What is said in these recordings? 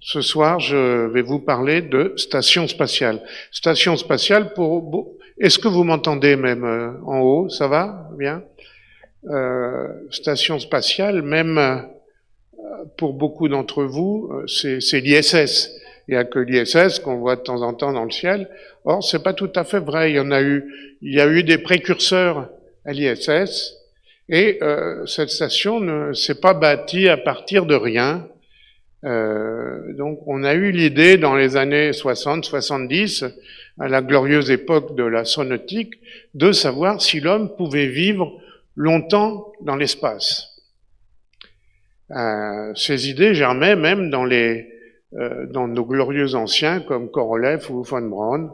Ce soir, je vais vous parler de station spatiale. Station spatiale pour... Est-ce que vous m'entendez même en haut? Ça va? Bien? Station spatiale, même pour beaucoup d'entre vous, c'est l'ISS. Il n'y a que l'ISS qu'on voit de temps en temps dans le ciel. Or, c'est pas tout à fait vrai. Il y a eu des précurseurs à l'ISS, et cette station ne s'est pas bâtie à partir de rien. Donc, on a eu l'idée dans les années 60-70, à la glorieuse époque de l'astronautique, de savoir si l'homme pouvait vivre longtemps dans l'espace. Ces idées germaient même dans nos glorieux anciens comme Korolev ou von Braun,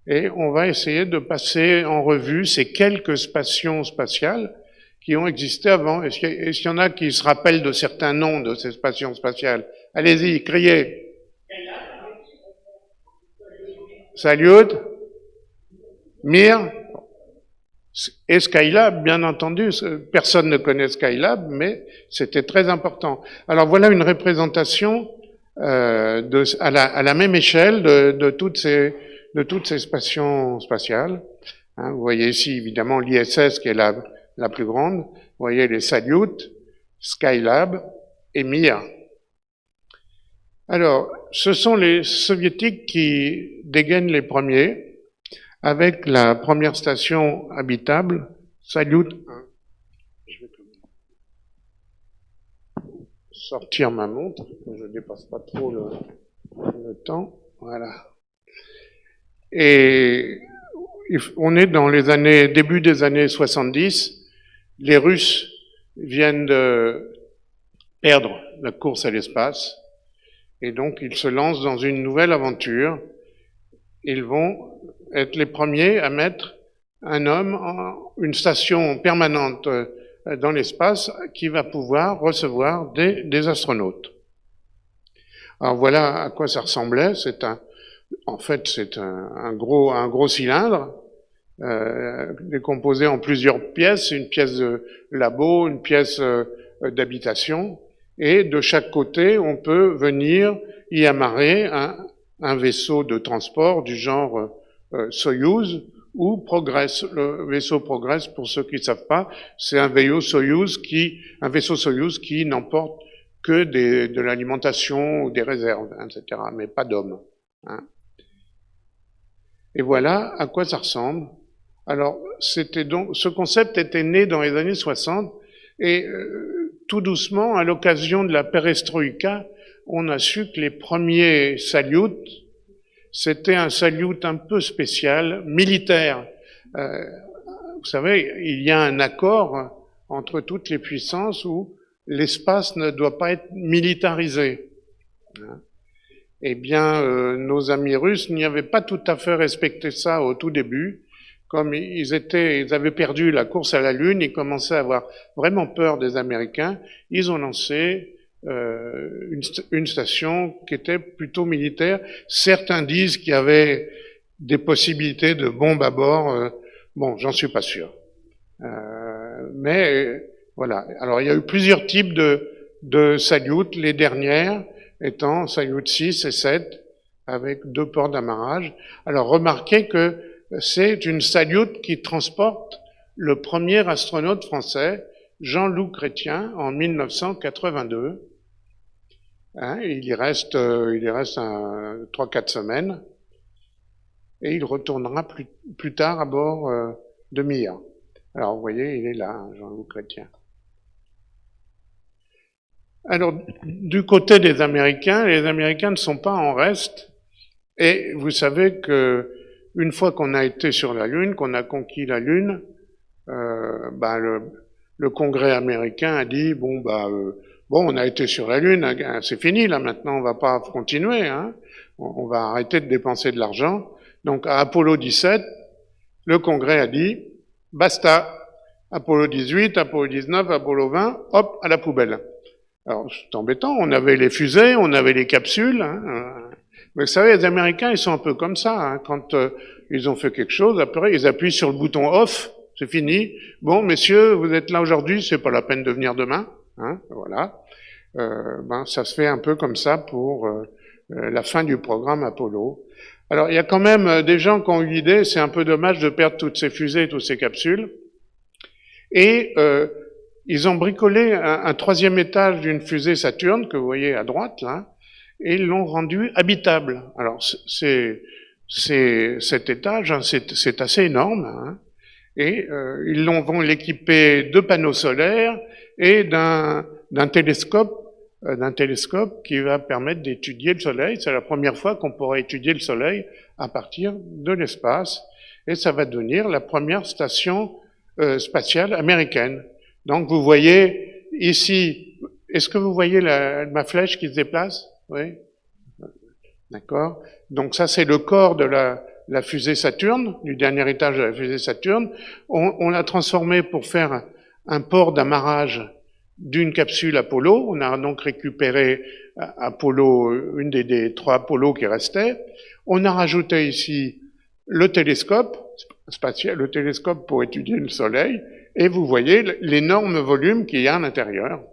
et on va essayer de passer en revue ces quelques stations spatiales qui ont existé avant. Est-ce qu'il y en a qui se rappellent de certains noms de ces stations spatiales? Allez-y, criez. Salyut, Mir et Skylab, bien entendu. Personne ne connaît Skylab, mais c'était très important. Alors voilà une représentation à la même échelle de toutes ces stations spatiales. Hein, vous voyez ici évidemment l'ISS qui est la plus grande. Vous voyez les Salyut, Skylab et Mir. Alors, ce sont les soviétiques qui dégainent les premiers avec la première station habitable, Salyut 1. Je vais sortir ma montre, que je ne dépasse pas trop le temps. Voilà. Et on est dans début des années 70. Les Russes viennent de perdre la course à l'espace. Et donc, ils se lancent dans une nouvelle aventure. Ils vont être les premiers à mettre un homme une station permanente dans l'espace qui va pouvoir recevoir des astronautes. Alors voilà à quoi ça ressemblait. En fait, c'est un gros cylindre décomposé en plusieurs pièces, une pièce de labo, une pièce d'habitation. Et de chaque côté, on peut venir y amarrer un vaisseau de transport du genre Soyouz ou Progress. Le vaisseau Progress, pour ceux qui ne savent pas, c'est un vaisseau Soyouz qui n'emporte que de l'alimentation ou des réserves, etc., mais pas d'hommes. Hein. Et voilà à quoi ça ressemble. Alors, ce concept était né dans les années 60 et tout doucement, à l'occasion de la perestroïka, on a su que les premiers Salyut, c'était un Salyut un peu spécial, militaire. Vous savez, il y a un accord entre toutes les puissances où l'espace ne doit pas être militarisé. Eh bien, nos amis russes n'y avaient pas tout à fait respecté ça au tout début. Comme ils avaient perdu la course à la Lune, ils commençaient à avoir vraiment peur des Américains. Ils ont lancé une station qui était plutôt militaire. Certains disent qu'il y avait des possibilités de bombes à bord. Bon, j'en suis pas sûr. Mais voilà. Alors, il y a eu plusieurs types de Salyut. Les dernières étant Salyut 6 et 7, avec 2 ports d'amarrage. Alors, remarquez que c'est une Salyut qui transporte le premier astronaute français, Jean-Loup Chrétien, en 1982. Hein, il y reste 3-4 semaines, et il retournera plus tard à bord de Mir. Alors, vous voyez, il est là, hein, Jean-Loup Chrétien. Alors, du côté des Américains, les Américains ne sont pas en reste, et vous savez que une fois qu'on a été sur la Lune, qu'on a conquis la Lune, le Congrès américain a dit bon, on a été sur la Lune, c'est fini là maintenant, on va pas continuer, hein, on va arrêter de dépenser de l'argent. Donc à Apollo 17, le Congrès a dit basta. Apollo 18, Apollo 19, Apollo 20, hop, à la poubelle. Alors c'est embêtant, on avait les fusées, on avait les capsules. Hein, mais vous savez, les Américains, ils sont un peu comme ça. Hein. Quand ils ont fait quelque chose, après, ils appuient sur le bouton off, c'est fini. Bon, messieurs, vous êtes là aujourd'hui, c'est pas la peine de venir demain. Hein, voilà. Ça se fait un peu comme ça pour la fin du programme Apollo. Alors, il y a quand même des gens qui ont eu l'idée, c'est un peu dommage de perdre toutes ces fusées, toutes ces capsules. Et ils ont bricolé un troisième étage d'une fusée Saturne, que vous voyez à droite, là, et ils l'ont rendu habitable. Alors, cet étage, hein, c'est assez énorme, hein, et ils vont l'équiper de panneaux solaires et d'un télescope qui va permettre d'étudier le Soleil. C'est la première fois qu'on pourra étudier le Soleil à partir de l'espace, et ça va devenir la première station spatiale américaine. Donc vous voyez ici, est-ce que vous voyez ma flèche qui se déplace? Oui. D'accord. Donc ça c'est le corps de la fusée Saturne, du dernier étage de la fusée Saturne. On l'a transformé pour faire un port d'amarrage d'une capsule Apollo. On a donc récupéré Apollo, une des 3 Apollo qui restaient. On a rajouté ici le télescope spatial, le télescope pour étudier le Soleil, et vous voyez l'énorme volume qu'il y a à l'intérieur.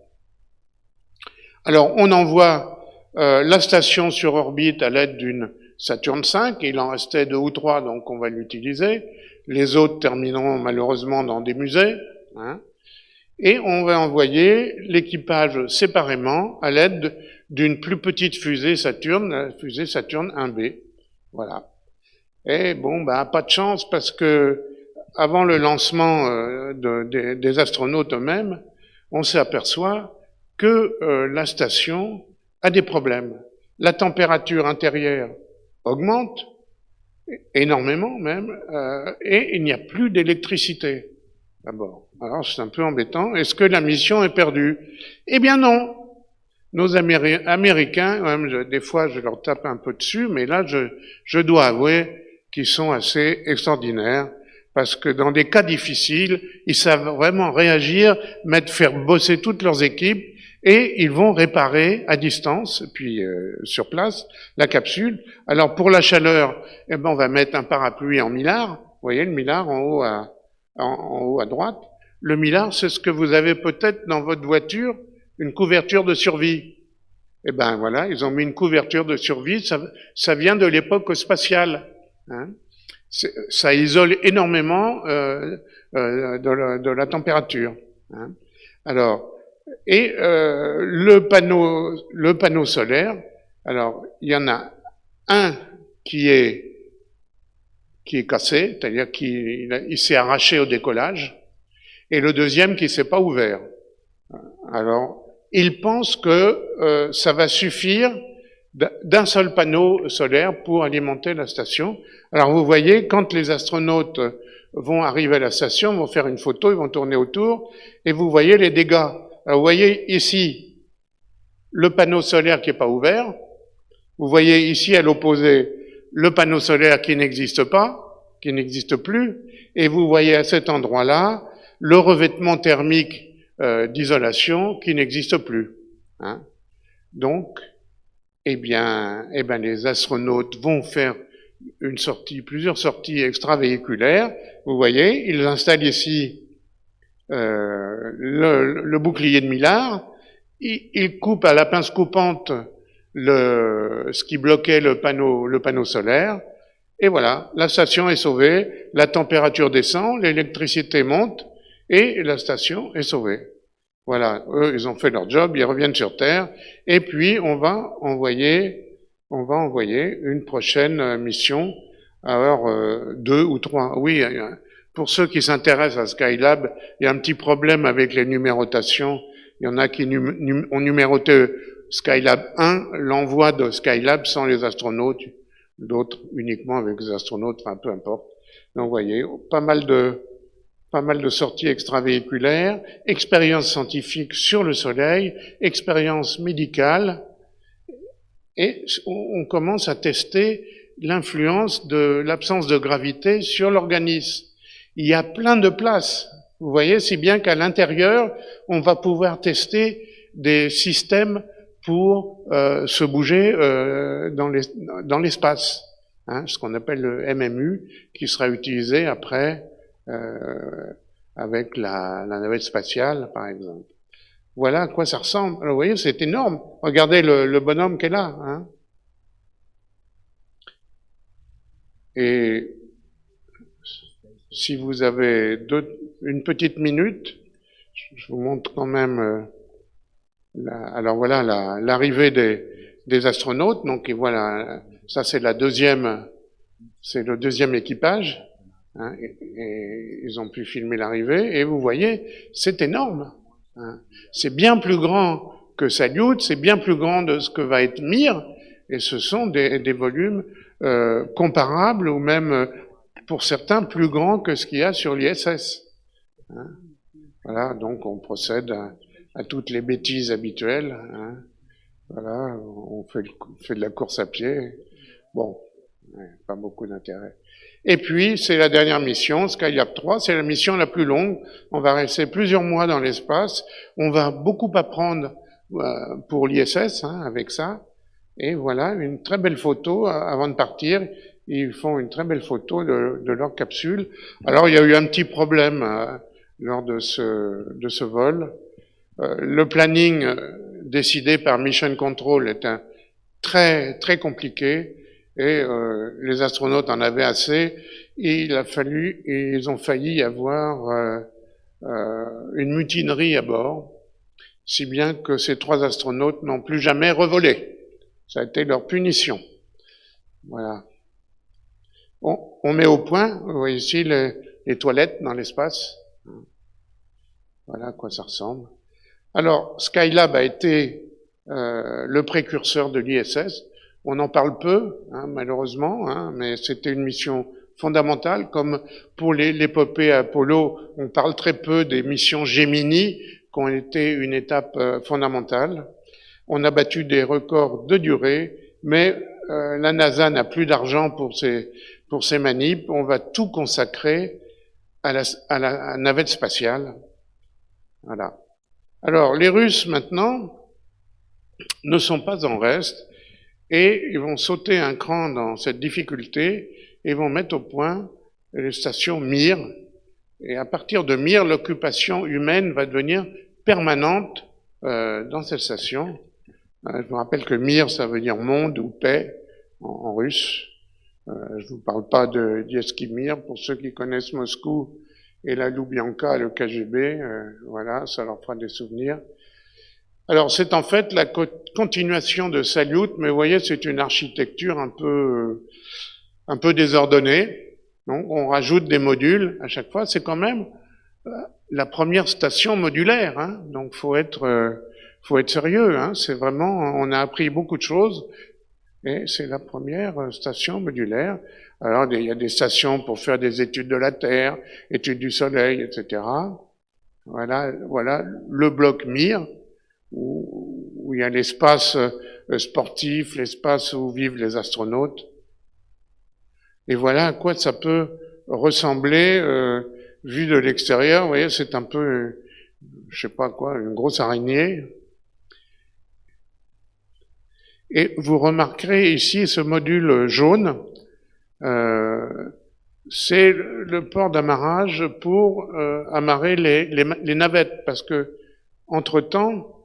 Alors, on envoie la station sur orbite à l'aide d'une Saturne V, il en restait 2 ou 3, donc on va l'utiliser. Les autres termineront malheureusement dans des musées, hein. Et on va envoyer l'équipage séparément à l'aide d'une plus petite fusée Saturne, la fusée Saturne 1B. Voilà. Et bon, bah, pas de chance parce que avant le lancement des astronautes eux-mêmes, on s'aperçoit que la station a des problèmes. La température intérieure augmente, énormément même, et il n'y a plus d'électricité d'abord. Alors c'est un peu embêtant. Est-ce que la mission est perdue? Eh bien non. Nos Américains, même, des fois je leur tape un peu dessus, mais là je dois avouer qu'ils sont assez extraordinaires, parce que dans des cas difficiles, ils savent vraiment réagir, faire bosser toutes leurs équipes, et ils vont réparer à distance, puis sur place, la capsule. Alors pour la chaleur, eh ben, on va mettre un parapluie en millard. Vous voyez le millard en haut à droite. Le millard, c'est ce que vous avez peut-être dans votre voiture, une couverture de survie. Eh ben voilà, ils ont mis une couverture de survie, ça vient de l'époque spatiale. Hein. Ça isole énormément de la température. Hein. Alors, et le panneau solaire, alors il y en a un qui est cassé, c'est-à-dire qu'il s'est arraché au décollage, et le deuxième qui s'est pas ouvert. Alors, ils pensent que ça va suffire d'un seul panneau solaire pour alimenter la station. Alors vous voyez, quand les astronautes vont arriver à la station, vont faire une photo, ils vont tourner autour, et vous voyez les dégâts. Alors vous voyez ici le panneau solaire qui n'est pas ouvert, vous voyez ici à l'opposé le panneau solaire qui n'existe pas, qui n'existe plus, et vous voyez à cet endroit-là le revêtement thermique d'isolation qui n'existe plus. Hein. Donc, eh bien, les astronautes vont faire plusieurs sorties extravéhiculaires. Vous voyez, ils installent ici le bouclier de Millard. Ils coupent à la pince coupante ce qui bloquait le panneau solaire. Et voilà, la station est sauvée, la température descend, l'électricité monte et la station est sauvée. Voilà, eux, ils ont fait leur job, ils reviennent sur Terre, et puis on va envoyer une prochaine mission, alors 2 ou 3. Oui, pour ceux qui s'intéressent à Skylab, il y a un petit problème avec les numérotations. Il y en a qui ont numéroté Skylab 1, l'envoi de Skylab sans les astronautes, d'autres uniquement avec les astronautes, enfin peu importe. Donc vous voyez, pas mal de sorties extravéhiculaires, expériences scientifiques sur le Soleil, expériences médicales, et on commence à tester l'influence de l'absence de gravité sur l'organisme. Il y a plein de places, vous voyez, si bien qu'à l'intérieur, on va pouvoir tester des systèmes pour se bouger dans l'espace, hein, ce qu'on appelle le MMU, qui sera utilisé après avec la navette spatiale, par exemple. Voilà à quoi ça ressemble. Alors, vous voyez, c'est énorme. Regardez le bonhomme qui est là. Hein. Et si vous avez une petite minute, je vous montre quand même alors voilà l'arrivée des astronautes. Donc et voilà, ça c'est c'est le deuxième équipage. Hein, et ils ont pu filmer l'arrivée. Et vous voyez, c'est énorme. Hein. C'est bien plus grand que Salyut, c'est bien plus grand de ce que va être Mir. Et ce sont des volumes comparables ou même pour certains plus grands que ce qu'il y a sur l'ISS. Hein. Voilà, donc on procède à toutes les bêtises habituelles. Hein. Voilà, on fait de la course à pied. Bon, pas beaucoup d'intérêt. Et puis, c'est la dernière mission, Skylab 3, c'est la mission la plus longue. On va rester plusieurs mois dans l'espace. On va beaucoup apprendre pour l'ISS hein, avec ça. Et voilà, une très belle photo avant de partir. Ils font une très belle photo de leur capsule. Alors, il y a eu un petit problème lors de ce vol. Le planning décidé par Mission Control est très, très compliqué. Et les astronautes en avaient assez. Et ils ont failli avoir une mutinerie à bord, si bien que ces 3 astronautes n'ont plus jamais revolé. Ça a été leur punition. Voilà. On met au point, vous voyez ici les toilettes dans l'espace. Voilà à quoi ça ressemble. Alors, Skylab a été le précurseur de l'ISS. On en parle peu, hein, malheureusement, hein, mais c'était une mission fondamentale. Comme pour l'épopée Apollo, on parle très peu des missions Gemini, qui ont été une étape fondamentale. On a battu des records de durée, mais la NASA n'a plus d'argent pour ces manips. On va tout consacrer à la navette spatiale. Voilà. Alors, les Russes, maintenant, ne sont pas en reste. Et ils vont sauter un cran dans cette difficulté et vont mettre au point les stations Mir. Et à partir de Mir, l'occupation humaine va devenir permanente dans cette station. Je vous rappelle que Mir, ça veut dire monde ou paix en russe. Je vous parle pas d'Eskimir, pour ceux qui connaissent Moscou et la Loubianka, le KGB. Voilà, ça leur fera des souvenirs. Alors, c'est en fait la continuation de Salyut, mais vous voyez, c'est une architecture un peu désordonnée. Donc, on rajoute des modules à chaque fois. C'est quand même la première station modulaire, hein. Donc, faut être sérieux, hein. C'est vraiment, on a appris beaucoup de choses, et c'est la première station modulaire. Alors, il y a des stations pour faire des études de la Terre, études du Soleil, etc. Voilà le bloc Mir, où il y a l'espace sportif, l'espace où vivent les astronautes. Et voilà à quoi ça peut ressembler vu de l'extérieur. Vous voyez, c'est un peu, je sais pas quoi, une grosse araignée. Et vous remarquerez ici ce module jaune, c'est le port d'amarrage pour amarrer les navettes, parce que entre-temps,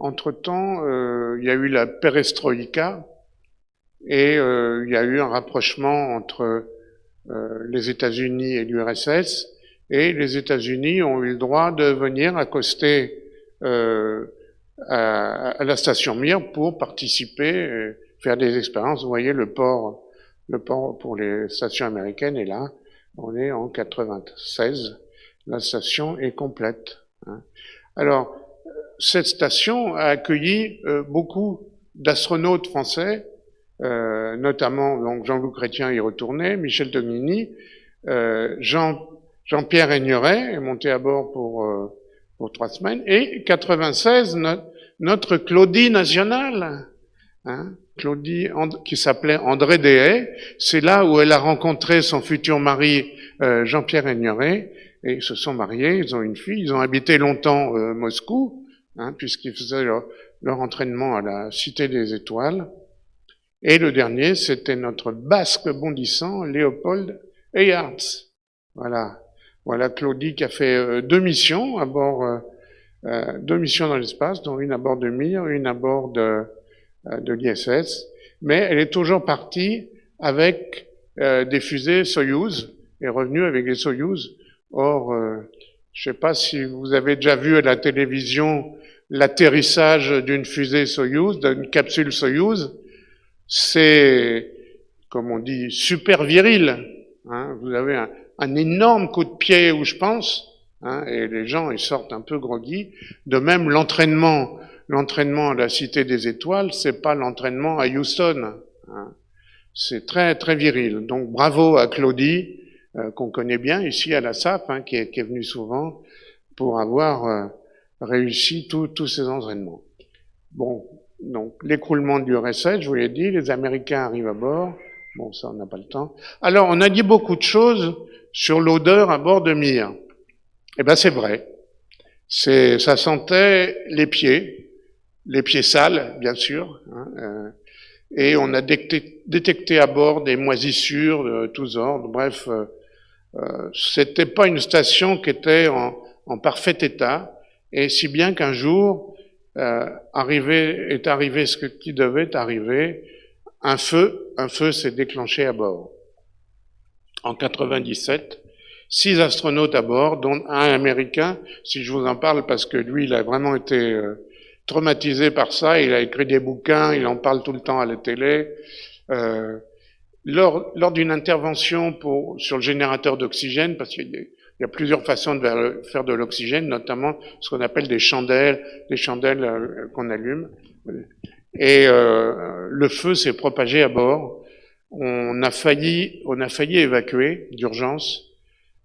il y a eu la perestroïka et il y a eu un rapprochement entre les États-Unis et l'URSS, et les États-Unis ont eu le droit de venir accoster à la station Mir pour participer, faire des expériences. Vous voyez, le port pour les stations américaines est là. On est en 96. La station est complète. Hein. Alors, cette station a accueilli beaucoup d'astronautes français, notamment donc Jean-Loup Chrétien y retournait, Michel Tognini, Jean-Pierre Aigneret est monté à bord pour 3 semaines, et 96 notre Claudie nationale, hein, Claudie qui s'appelait André Dehaye. C'est là où elle a rencontré son futur mari Jean-Pierre Aigneret, et ils se sont mariés, ils ont une fille, ils ont habité longtemps Moscou, hein, puisqu'ils faisaient leur entraînement à la Cité des Étoiles. Et le dernier, c'était notre basque bondissant, Léopold Eyarts. Voilà Claudie qui a fait 2 missions à bord, 2 missions dans l'espace, dont une à bord de Mir, une à bord de l'ISS. Mais elle est toujours partie avec des fusées Soyouz, est revenu avec les Soyouz. Or, je ne sais pas si vous avez déjà vu à la télévision l'atterrissage d'une fusée Soyouz, d'une capsule Soyouz. C'est, comme on dit, super viril. Hein. Vous avez un énorme coup de pied où je pense, hein, et les gens ils sortent un peu groggy. De même, l'entraînement à la Cité des Étoiles, c'est pas l'entraînement à Houston. Hein. C'est très très viril. Donc bravo à Claudie, qu'on connaît bien ici à la SAP, hein, qui est venue souvent pour avoir réussi tous ces entraînements. Bon, donc l'écroulement du RS-7, je vous l'ai dit, les Américains arrivent à bord. Bon, ça on n'a pas le temps. Alors on a dit beaucoup de choses sur l'odeur à bord de Mir. Eh ben c'est vrai. Ça sentait les pieds sales, bien sûr, hein, et on a détecté à bord des moisissures de tous ordres. Bref, c'était pas une station qui était en parfait état, et si bien qu'un jour est arrivé ce qui devait arriver, un feu s'est déclenché à bord. En 97, 6 astronautes à bord, dont un Américain, si je vous en parle parce que lui, il a vraiment été traumatisé par ça, il a écrit des bouquins, il en parle tout le temps à la télé. Lors d'une intervention sur le générateur d'oxygène, parce qu'il y a plusieurs façons de faire de l'oxygène, notamment ce qu'on appelle des chandelles qu'on allume. Et le feu s'est propagé à bord. On a failli évacuer d'urgence.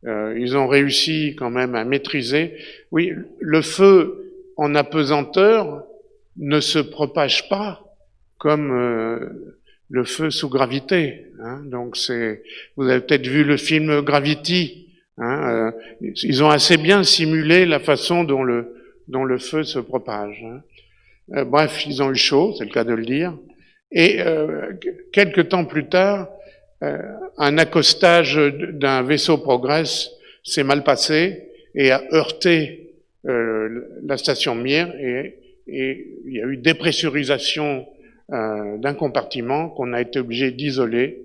Ils ont réussi quand même à maîtriser. Oui, le feu en apesanteur ne se propage pas comme le feu sous gravité. Hein. Donc vous avez peut-être vu le film Gravity. Hein, ils ont assez bien simulé la façon dont le feu se propage. Hein. Bref, ils ont eu chaud, c'est le cas de le dire. Et quelque temps plus tard, un accostage d'un vaisseau Progress s'est mal passé et a heurté la station Mir, et il y a eu dépressurisation d'un compartiment qu'on a été obligé d'isoler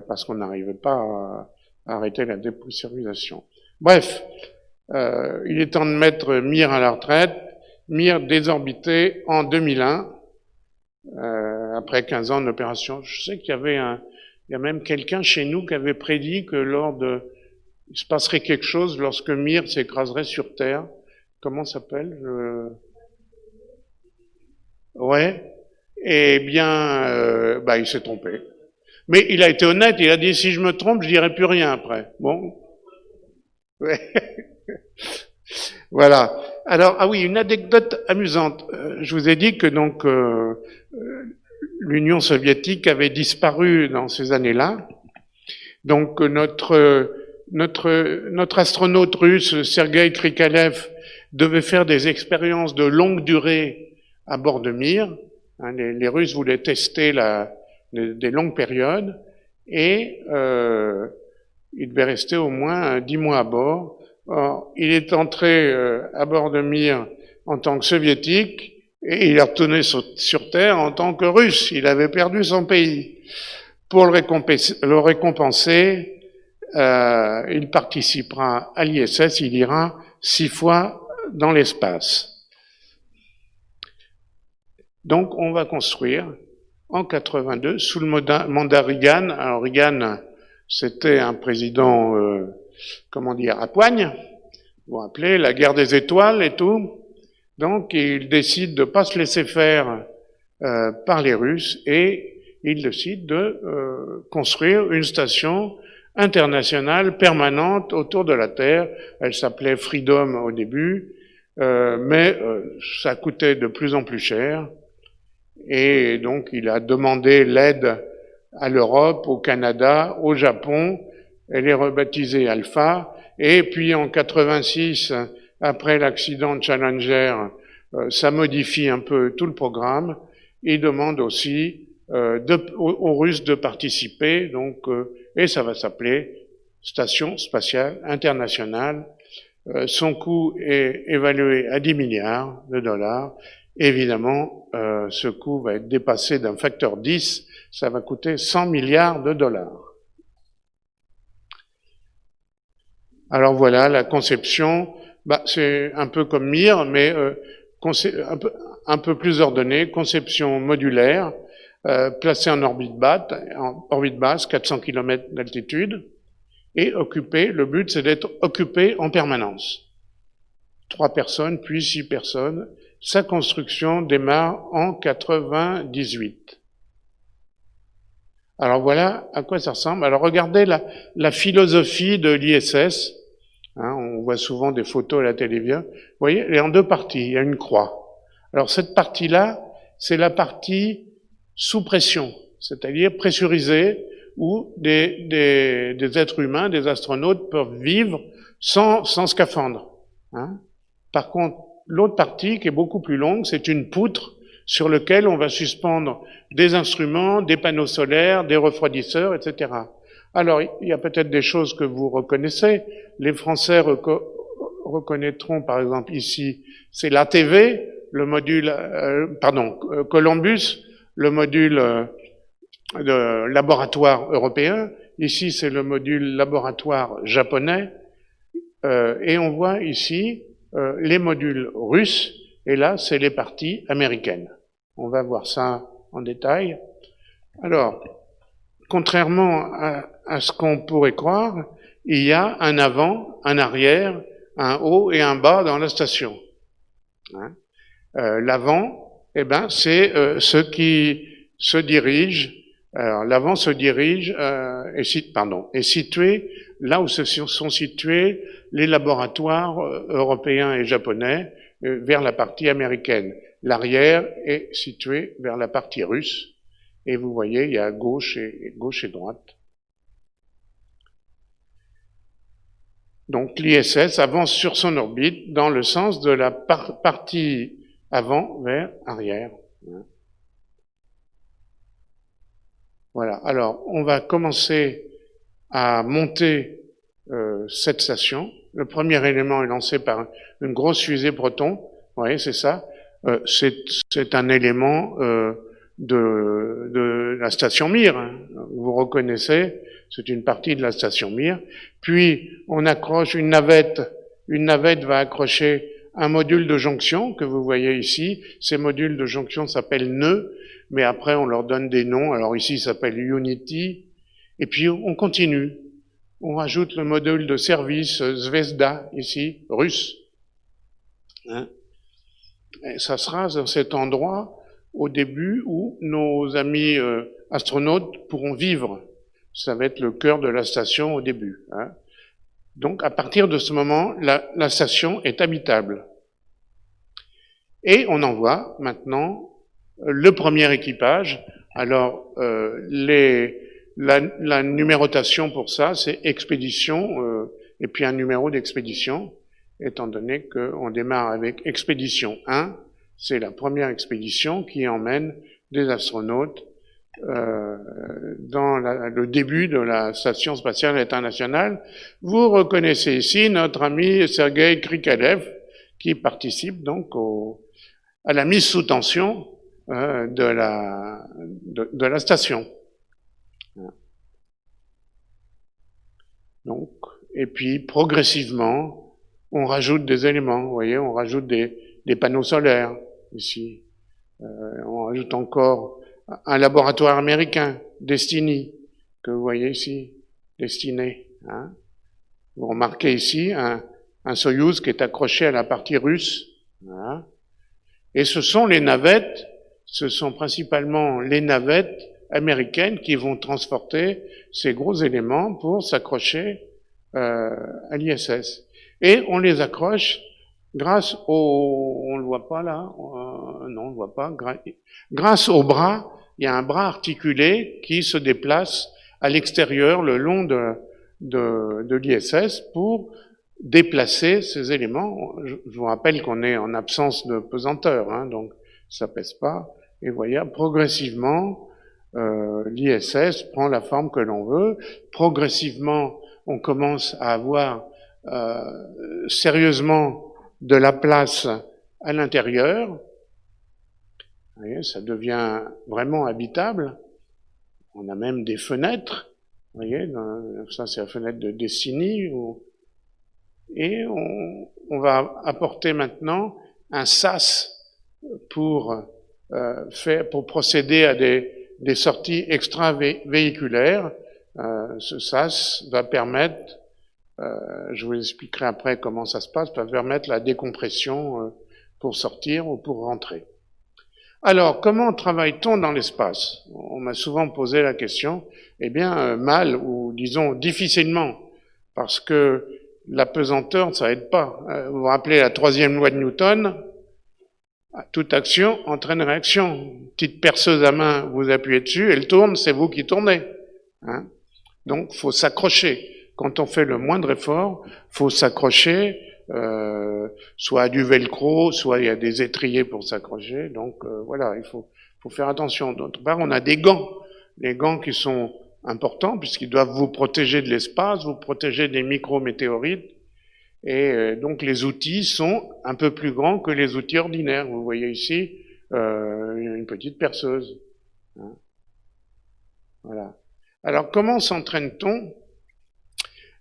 parce qu'on n'arrivait pas à arrêter la dépressurisation. Bref, il est temps de mettre Mir à la retraite. Mir désorbité en 2001, après 15 ans d'opération. Je sais qu'il y a même quelqu'un chez nous qui avait prédit que il se passerait quelque chose lorsque Mir s'écraserait sur Terre. Comment ça s'appelle? Ouais. Eh bien, il s'est trompé. Mais il a été honnête, il a dit si je me trompe, je dirai plus rien après. Bon. Ouais. Voilà. Alors, ah oui, une anecdote amusante. Je vous ai dit que donc l'Union soviétique avait disparu dans ces années-là. Donc notre astronaute russe Sergueï Krikalev devait faire des expériences de longue durée à bord de Mir. Hein, les Russes voulaient tester des longues périodes, et il devait rester au moins 10 mois à bord. Or, il est entré à bord de Mir en tant que soviétique, et il est retourné sur Terre en tant que russe. Il avait perdu son pays. Pour le récompenser, il participera à l'ISS, il ira 6 fois dans l'espace. Donc on va construire en 82, sous le mandat Reagan. Alors Reagan, c'était un président, à poigne, vous vous rappelez, la guerre des étoiles et tout. Donc il décide de pas se laisser faire par les Russes, et il décide de construire une station internationale permanente autour de la Terre. Elle s'appelait Freedom au début, mais ça coûtait de plus en plus cher. Et donc il a demandé l'aide à l'Europe, au Canada, au Japon. Elle est rebaptisée Alpha. Et puis en 86, après l'accident de Challenger, ça modifie un peu tout le programme. Il demande aussi aux Russes de participer, donc, et ça va s'appeler Station spatiale internationale. Son coût est évalué à 10 milliards de dollars. Évidemment, ce coût va être dépassé d'un facteur 10, ça va coûter 100 milliards de dollars. Alors voilà, la conception, c'est un peu comme Mir, mais un peu plus ordonnée, conception modulaire, placée en orbite basse, 400 km d'altitude, et occupée, le but c'est d'être occupé en permanence. 3 personnes, puis 6 personnes. Sa construction démarre en 98. Alors voilà à quoi ça ressemble. Alors regardez la philosophie de l'ISS. On voit souvent des photos à la télévision. Vous voyez, elle est en 2 parties. Il y a une croix. Alors cette partie-là, c'est la partie sous pression, c'est-à-dire pressurisée, où des êtres humains, des astronautes peuvent vivre sans scaphandre. Par contre, l'autre partie, qui est beaucoup plus longue, c'est une poutre sur laquelle on va suspendre des instruments, des panneaux solaires, des refroidisseurs, etc. Alors, il y a peut-être des choses que vous reconnaissez. Les Français reconnaîtront, par exemple, ici, c'est l'ATV, le module, Columbus, le module de laboratoire européen. Ici, c'est le module laboratoire japonais. Et on voit ici les modules russes, et là, c'est les parties américaines. On va voir ça en détail. Alors, contrairement à ce qu'on pourrait croire, il y a un avant, un arrière, un haut et un bas dans la station. L'avant, c'est ceux qui se dirigent. Alors, l'avant se dirige, est situé là où se sont situés les laboratoires européens et japonais, vers la partie américaine. L'arrière est situé vers la partie russe. Et vous voyez, il y a gauche et droite. Donc l'ISS avance sur son orbite dans le sens de la partie avant vers arrière. Voilà. Alors, on va commencer à monter cette station. Le premier élément est lancé par une grosse fusée Proton. Vous voyez, c'est ça. C'est un élément de la station Mir. Vous reconnaissez, c'est une partie de la station Mir. Puis, on accroche une navette. Une navette va accrocher un module de jonction que vous voyez ici. Ces modules de jonction s'appellent nœuds, mais après, on leur donne des noms. Alors ici, il s'appelle Unity. Et puis, on continue. On rajoute le module de service Zvezda, ici, russe. Et ça sera dans cet endroit, au début, où nos amis astronautes pourront vivre. Ça va être le cœur de la station au début. Donc, à partir de ce moment, la station est habitable. Et on envoie maintenant le premier équipage. Alors, la numérotation pour ça, c'est expédition, et puis un numéro d'expédition, étant donné qu'on démarre avec expédition 1, c'est la première expédition qui emmène des astronautes dans le début de la Station spatiale internationale. Vous reconnaissez ici notre ami Sergueï Krikalev, qui participe donc à la mise sous tension de la station. Donc, et puis progressivement, on rajoute des éléments. Vous voyez, on rajoute des panneaux solaires ici. On rajoute encore un laboratoire américain, Destiny, que vous voyez ici, Destiné. Vous remarquez ici un Soyouz qui est accroché à la partie russe. Voilà. Et ce sont les navettes, ce sont principalement les navettes américaines qui vont transporter ces gros éléments pour s'accrocher à l'ISS. Et on les accroche grâce on le voit pas là, non on le voit pas, grâce au bras, il y a un bras articulé qui se déplace à l'extérieur le long de l'ISS pour déplacer ces éléments. Je vous rappelle qu'on est en absence de pesanteur, donc ça pèse pas. Et vous voyez, progressivement, l'ISS prend la forme que l'on veut. Progressivement, on commence à avoir sérieusement de la place à l'intérieur. Vous voyez, ça devient vraiment habitable. On a même des fenêtres. Vous voyez, ça c'est la fenêtre de Destiny. Et on va apporter maintenant un sas pour procéder à des sorties extravéhiculaires. Ce sas va permettre, je vous expliquerai après comment ça se passe, va permettre la décompression pour sortir ou pour rentrer. Alors, comment travaille-t-on dans l'espace? On m'a souvent posé la question. Eh bien, mal, ou disons difficilement, parce que la pesanteur, ça aide pas. Vous vous rappelez la troisième loi de Newton? Toute action entraîne réaction. Petite perceuse à main, vous appuyez dessus, elle tourne, c'est vous qui tournez. Hein? Donc, faut s'accrocher. Quand on fait le moindre effort, faut s'accrocher, soit à du velcro, soit il y a des étriers pour s'accrocher. Donc voilà, il faut faire attention. D'autre part, on a des gants. Les gants qui sont importants puisqu'ils doivent vous protéger de l'espace, vous protéger des micrométéorites. Et donc les outils sont un peu plus grands que les outils ordinaires. Vous voyez ici une petite perceuse. Hein. Voilà. Alors comment s'entraîne-t-on?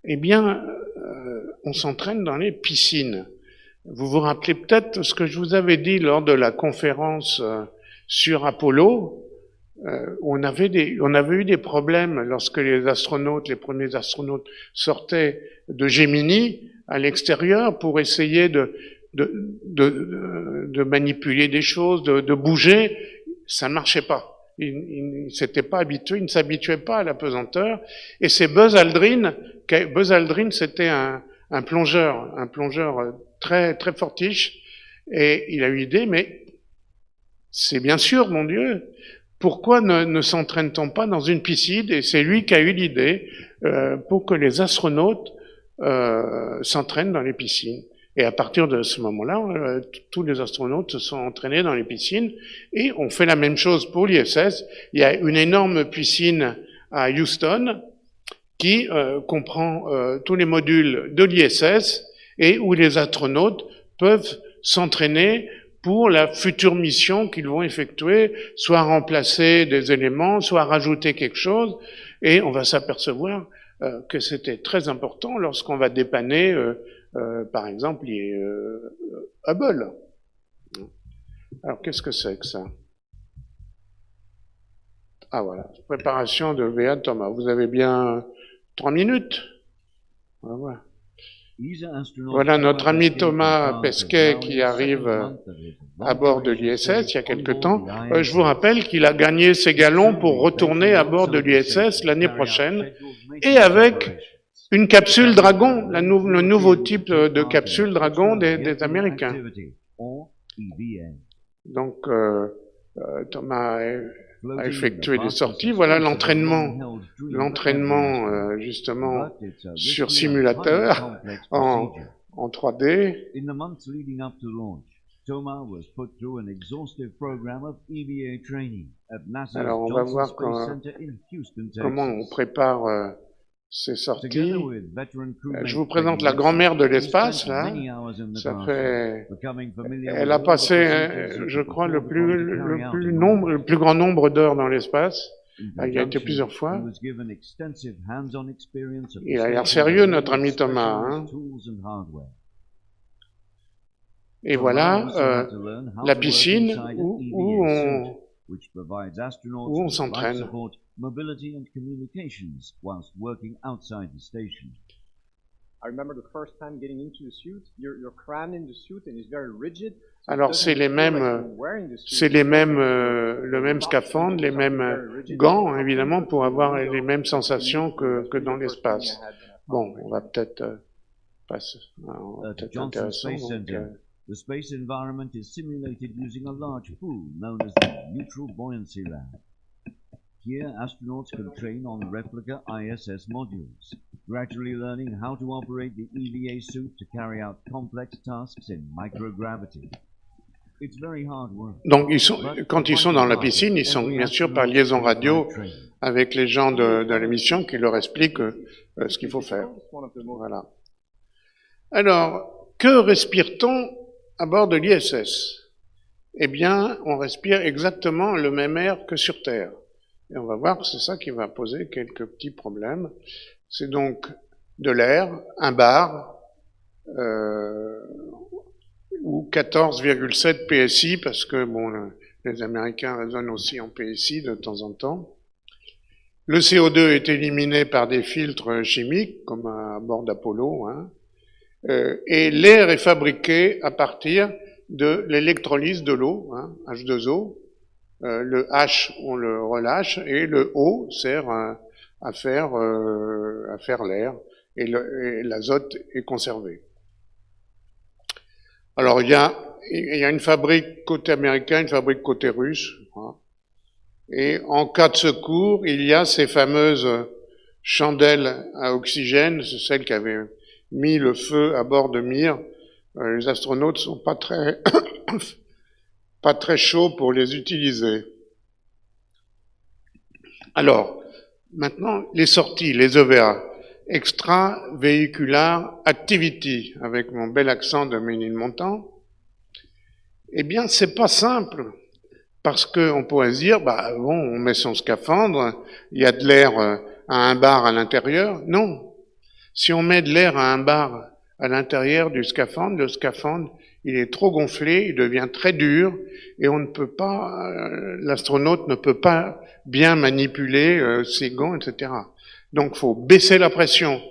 Eh bien, on s'entraîne dans les piscines. Vous vous rappelez peut-être ce que je vous avais dit lors de la conférence sur Apollo. On avait eu des problèmes lorsque les premiers astronautes sortaient de Gemini à l'extérieur pour essayer de manipuler des choses, de bouger. Ça ne marchait pas. Ils ne s'étaient pas habitués, ils ne s'habituaient pas à la pesanteur. Et c'est Buzz Aldrin, c'était un plongeur très, très fortiche. Et il a eu l'idée, mais c'est bien sûr, mon Dieu, pourquoi ne s'entraîne-t-on pas dans une piscine? Et c'est lui qui a eu l'idée pour que les astronautes s'entraînent dans les piscines. Et à partir de ce moment-là, tous les astronautes se sont entraînés dans les piscines et on fait la même chose pour l'ISS. Il y a une énorme piscine à Houston qui comprend tous les modules de l'ISS et où les astronautes peuvent s'entraîner pour la future mission qu'ils vont effectuer, soit remplacer des éléments, soit rajouter quelque chose. Et on va s'apercevoir que c'était très important lorsqu'on va dépanner par exemple, Hubble. Alors, qu'est-ce que c'est que ça? Ah, voilà. Préparation de V.A. Thomas. Vous avez bien 3 minutes? Voilà. Voilà notre ami Thomas Pesquet qui arrive à bord de l'ISS il y a quelque temps. Je vous rappelle qu'il a gagné ses galons pour retourner à bord de l'ISS l'année prochaine et avec une capsule Dragon, le nouveau type de capsule Dragon des Américains. Donc, Thomas a effectué des sorties. Voilà l'entraînement justement sur simulateur en 3D. Alors, on va voir comment on prépare ces sorties. Je vous présente la grand-mère de l'espace, là. Elle a passé, je crois, le plus grand nombre d'heures dans l'espace. Il y a été plusieurs fois. Il a l'air sérieux, notre ami Thomas. Hein. Et voilà la piscine où on s'entraîne. Mobility and communications whilst working outside the station. I remember the first time getting into the suit. You're crammed in the suit and it's very rigid. Alors c'est le même scaphandre, les mêmes gants évidemment pour avoir les mêmes sensations que dans l'espace. Bon, on va peut-être passer. Peut-être intéressant. The space environment is simulated using a large pool known as the Neutral Buoyancy Lab. Here, astronauts can train on replica ISS modules, gradually learning how to operate the EVA suit to carry out complex tasks in microgravity. It's very hard work. Donc, quand ils sont dans la piscine, ils sont bien sûr par liaison radio avec les gens de la mission qui leur expliquent ce qu'il faut faire. Voilà. Alors, que respire-t-on à bord de l'ISS? Eh bien, on respire exactement le même air que sur Terre. Et on va voir que c'est ça qui va poser quelques petits problèmes. C'est donc de l'air, un bar, ou 14,7 PSI, parce que bon, les Américains raisonnent aussi en PSI de temps en temps. Le CO2 est éliminé par des filtres chimiques, comme à bord d'Apollo, hein. Et l'air est fabriqué à partir de l'électrolyse de l'eau, hein, H2O. Le H, on le relâche, et le O sert à faire l'air, et l'azote est conservé. Alors, il y a une fabrique côté américain, une fabrique côté russe, hein. Et en cas de secours, il y a ces fameuses chandelles à oxygène, c'est celles qui avaient mis le feu à bord de Mir. Les astronautes sont pas très pas très chauds pour les utiliser. Alors, maintenant, les sorties, les EVA, Extravehicular Activity, avec mon bel accent de Ménilmontant. Eh bien, c'est pas simple. Parce qu'on pourrait se dire, bah bon, on met son scaphandre, il y a de l'air à 1 bar à l'intérieur. Non. Si on met de l'air à 1 bar à l'intérieur du scaphandre, le scaphandre, il est trop gonflé, il devient très dur, et on ne peut pas, l'astronaute ne peut pas bien manipuler ses gants, etc. Donc, faut baisser la pression.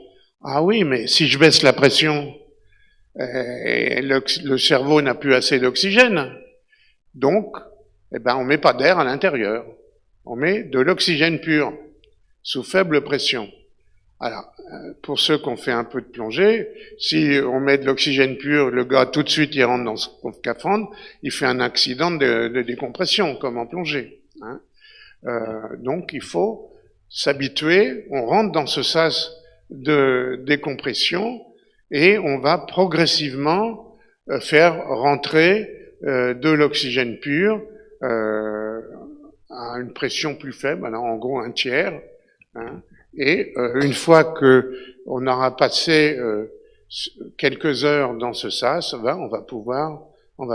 Ah oui, mais si je baisse la pression, le cerveau n'a plus assez d'oxygène. Donc, eh ben, on met pas d'air à l'intérieur. On met de l'oxygène pur, sous faible pression. Alors, pour ceux qui ont fait un peu de plongée, si on met de l'oxygène pur, le gars, tout de suite, il rentre dans son scaphandre, il fait un accident de décompression, comme en plongée, hein. Donc, il faut s'habituer, on rentre dans ce sas de décompression, et on va progressivement faire rentrer de l'oxygène pur, à une pression plus faible, alors en gros 1/3, hein, et une fois que on aura passé quelques heures dans ce sas, ben, on va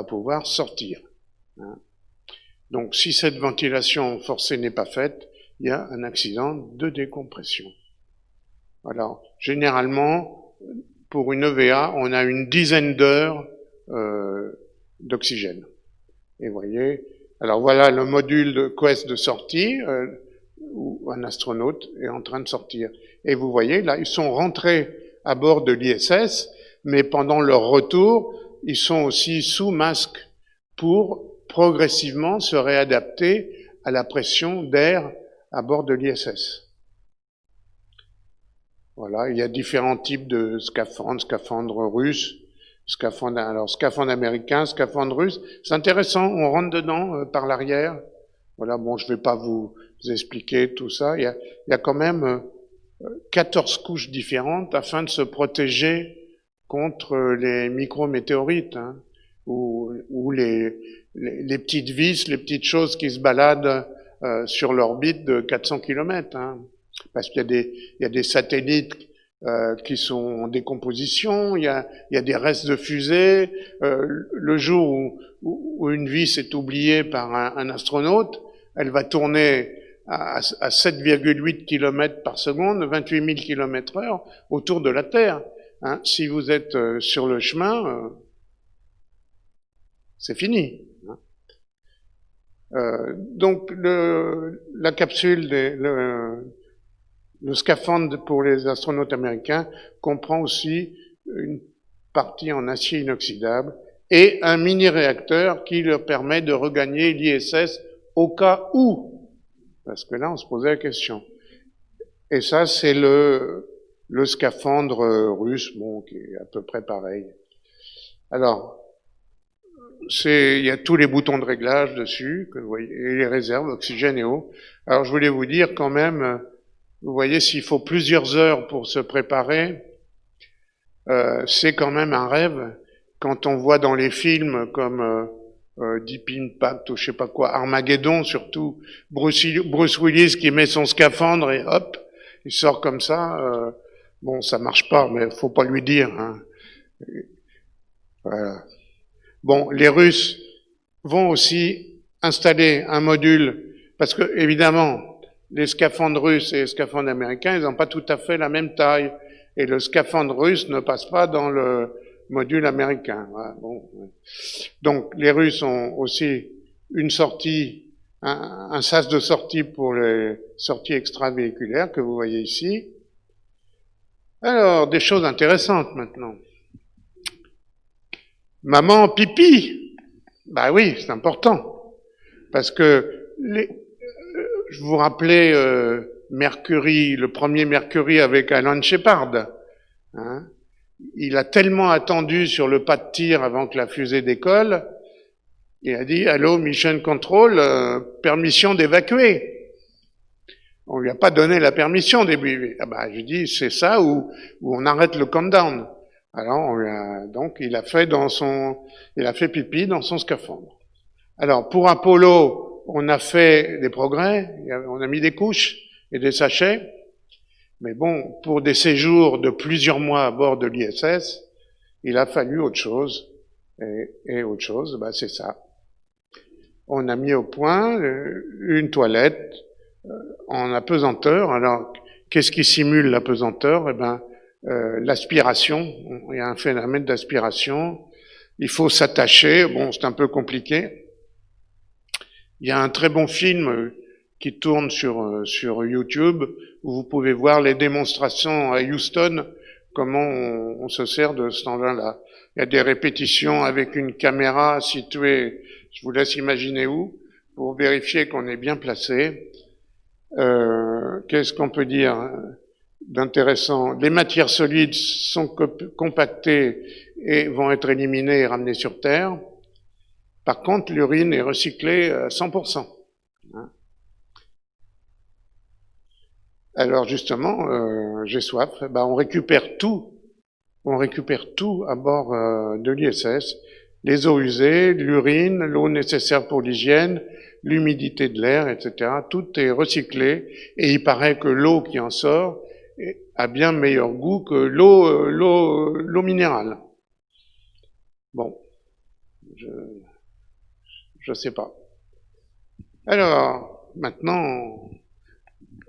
pouvoir sortir, hein. Donc si cette ventilation forcée n'est pas faite, il y a un accident de décompression. Alors généralement, pour une EVA, on a une dizaine d'heures d'oxygène. Et vous voyez, alors voilà le module de Quest de sortie, où un astronaute est en train de sortir. Et vous voyez, là, ils sont rentrés à bord de l'ISS, mais pendant leur retour, ils sont aussi sous masque pour progressivement se réadapter à la pression d'air à bord de l'ISS. Voilà, il y a différents types de scaphandres, scaphandres russes, scaphandre américain, scaphandre russe. C'est intéressant, on rentre dedans par l'arrière. Voilà, bon, je vais pas vous expliquer tout ça. Il y a quand même 14 couches différentes afin de se protéger contre les micrométéorites, hein, ou les petites vis, les petites choses qui se baladent sur l'orbite de 400 km, hein, parce qu'il y a des satellites qui sont en décomposition, il y a des restes de fusées. Le jour où une vis est oubliée par un astronaute, elle va tourner à 7,8 km par seconde, 28 000 km/h autour de la Terre, hein. Si vous êtes sur le chemin, c'est fini, hein. Donc la capsule, le scaphandre pour les astronautes américains comprend aussi une partie en acier inoxydable et un mini-réacteur qui leur permet de regagner l'ISS au cas où. Parce que là, on se posait la question. Et ça, c'est le scaphandre russe, bon, qui est à peu près pareil. Alors, il y a tous les boutons de réglage dessus, que vous voyez, et les réserves, oxygène et eau. Alors, je voulais vous dire quand même, vous voyez, s'il faut plusieurs heures pour se préparer, c'est quand même un rêve. Quand on voit dans les films comme Deep Impact ou je sais pas quoi, Armageddon surtout, Bruce Willis qui met son scaphandre et hop, il sort comme ça. Bon, ça marche pas, mais faut pas lui dire, hein. Voilà. Bon, les Russes vont aussi installer un module, parce que évidemment, les scaphandres russes et les scaphandres américains, ils n'ont pas tout à fait la même taille. Et le scaphandre russe ne passe pas dans module américain. Voilà, bon. Donc les Russes ont aussi une sortie, un sas de sortie pour les sorties extravéhiculaires que vous voyez ici. Alors, des choses intéressantes maintenant. Maman, pipi. Bah oui, c'est important. Parce que je vous rappelais Mercury, le premier Mercury avec Alan Shepard. Hein, il a tellement attendu sur le pas de tir avant que la fusée décolle, il a dit « Allô, Mission Control, permission d'évacuer ». On lui a pas donné la permission d'évacuer. Ah bah, je dis c'est ça ou on arrête le countdown. Alors on lui a, donc il a fait pipi dans son scaphandre. Alors pour Apollo, on a fait des progrès, on a mis des couches et des sachets. Mais bon, pour des séjours de plusieurs mois à bord de l'ISS, il a fallu autre chose. Et autre chose, bah c'est ça. On a mis au point une toilette en apesanteur. Alors, qu'est-ce qui simule l'apesanteur? Eh ben, l'aspiration. Il y a un phénomène d'aspiration. Il faut s'attacher. Bon, c'est un peu compliqué. Il y a un très bon film qui tourne sur YouTube où vous pouvez voir les démonstrations à Houston, comment on se sert de cet engin-là. Il y a des répétitions avec une caméra située, je vous laisse imaginer où, pour vérifier qu'on est bien placé. Qu'est-ce qu'on peut dire d'intéressant? Les matières solides sont compactées et vont être éliminées et ramenées sur Terre. Par contre, l'urine est recyclée à 100%. Hein. Alors justement, j'ai soif. Ben, on récupère tout à bord de l'ISS. Les eaux usées, l'urine, l'eau nécessaire pour l'hygiène, l'humidité de l'air, etc. Tout est recyclé et il paraît que l'eau qui en sort a bien meilleur goût que l'eau minérale. Bon, je sais pas. Alors, maintenant,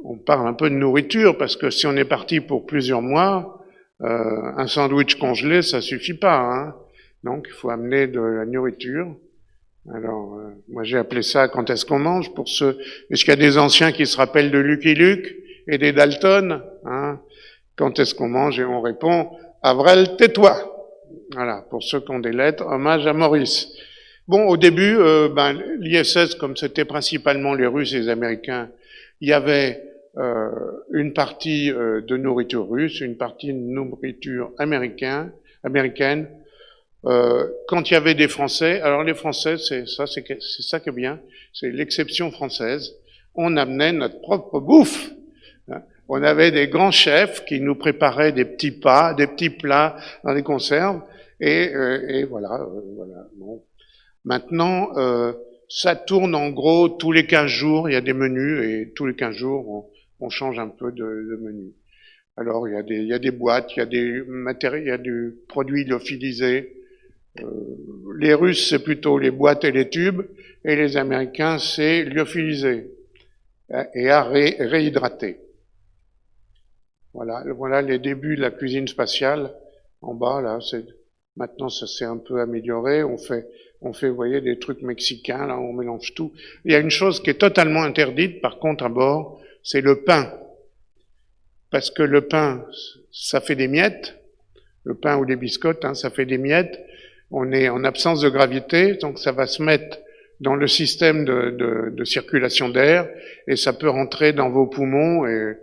on parle un peu de nourriture parce que si on est parti pour plusieurs mois, un sandwich congelé, ça suffit pas. Hein. Donc, il faut amener de la nourriture. Alors, moi j'ai appelé ça quand est-ce qu'on mange pour ceux. Est-ce qu'il y a des anciens qui se rappellent de Lucky Luke et des Dalton, hein? Quand est-ce qu'on mange? Et on répond Avril, tais-toi. Voilà, pour ceux qui ont des lettres, hommage à Maurice. Bon, au début, l'ISS, comme c'était principalement les Russes et les Américains, il y avait une partie de nourriture russe, une partie de nourriture américaine. Quand il y avait des Français, alors les Français, c'est ça qui est bien, c'est l'exception française. On amenait notre propre bouffe. On avait des grands chefs qui nous préparaient des petits plats dans des conserves, et voilà. Bon. Maintenant, ça tourne en gros tous les 15 jours, il y a des menus, et tous les 15 jours, on change un peu de menu. Alors, il y a des boîtes, il y a des matériaux, il y a du produit lyophilisé. Les Russes, c'est plutôt les boîtes et les tubes, et les Américains, c'est lyophilisé et à réhydrater. Voilà les débuts de la cuisine spatiale. En bas, là, maintenant, ça s'est un peu amélioré. On fait, vous voyez, des trucs mexicains, là, on mélange tout. Il y a une chose qui est totalement interdite, par contre, à bord, c'est le pain. Parce que le pain, ça fait des miettes. Le pain ou les biscottes, hein, ça fait des miettes. On est en absence de gravité, donc ça va se mettre dans le système de circulation d'air et ça peut rentrer dans vos poumons et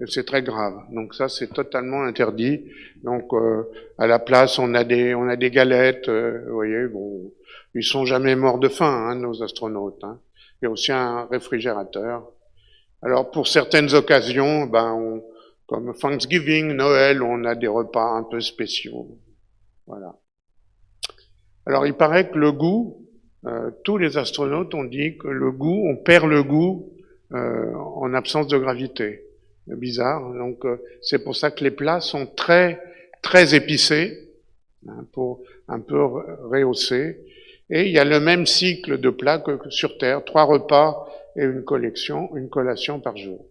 c'est très grave. Donc ça, c'est totalement interdit. Donc à la place, on a des galettes. Vous voyez, bon, ils sont jamais morts de faim, hein, nos astronautes. Hein. Il y a aussi un réfrigérateur. Alors pour certaines occasions, comme Thanksgiving, Noël, on a des repas un peu spéciaux. Voilà. Alors il paraît que le goût, tous les astronautes ont dit que le goût, on perd le goût en absence de gravité. C'est bizarre. Donc c'est pour ça que les plats sont très très épicés, hein, pour un peu rehausser. Et il y a le même cycle de plats que sur Terre, 3 repas et une collation par jour.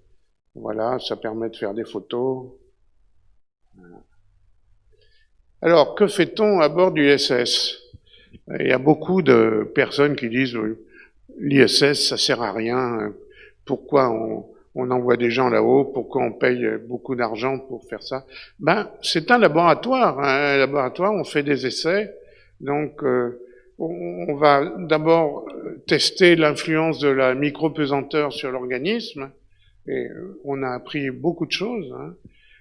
Voilà, ça permet de faire des photos. Voilà. Alors, que fait-on à bord du ISS? Il y a beaucoup de personnes qui disent l'ISS, ça sert à rien. Pourquoi on envoie des gens là-haut? Pourquoi on paye beaucoup d'argent pour faire ça? Ben, c'est un laboratoire. Un laboratoire, on fait des essais. Donc, on va d'abord tester l'influence de la micropesanteur sur l'organisme. Et on a appris beaucoup de choses.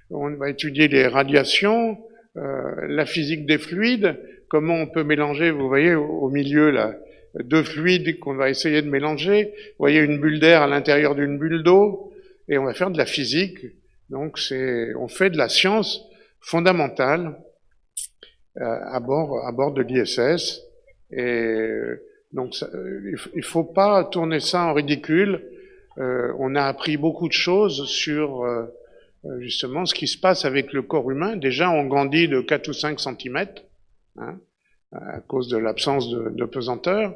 On va étudier les radiations, la physique des fluides, comment on peut mélanger, vous voyez, au milieu, là, deux fluides qu'on va essayer de mélanger. Vous voyez une bulle d'air à l'intérieur d'une bulle d'eau, et on va faire de la physique. Donc on fait de la science fondamentale à bord de l'ISS. Et donc il faut pas tourner ça en ridicule. On a appris beaucoup de choses sur justement ce qui se passe avec le corps humain. Déjà, on grandit de 4 ou 5 centimètres, à cause de l'absence de pesanteur.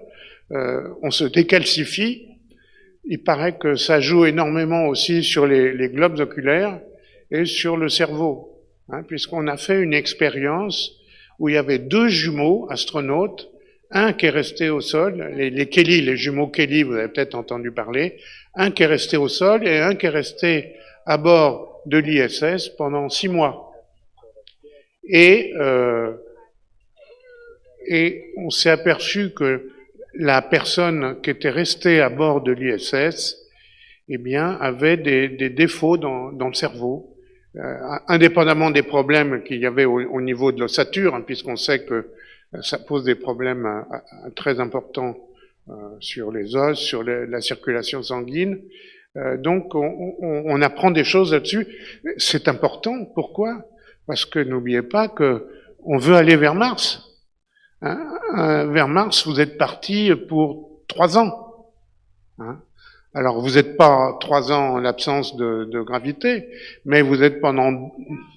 On se décalcifie. Il paraît que ça joue énormément aussi sur les globes oculaires et sur le cerveau, puisqu'on a fait une expérience où il y avait 2 jumeaux astronautes, un qui est resté au sol, les Kelly, les jumeaux Kelly, vous avez peut-être entendu parler, un qui est resté au sol et un qui est resté à bord de l'ISS pendant 6 mois. Et on s'est aperçu que la personne qui était restée à bord de l'ISS, eh bien, avait des défauts dans le cerveau, indépendamment des problèmes qu'il y avait au niveau de l'ossature, puisqu'on sait que ça pose des problèmes très importants sur les os, sur la circulation sanguine. Donc, on apprend des choses là-dessus. C'est important. Pourquoi? Parce que n'oubliez pas que on veut aller vers Mars. Vers Mars, vous êtes parti pour 3 ans. Alors, vous n'êtes pas 3 ans en l'absence de gravité, mais vous êtes pendant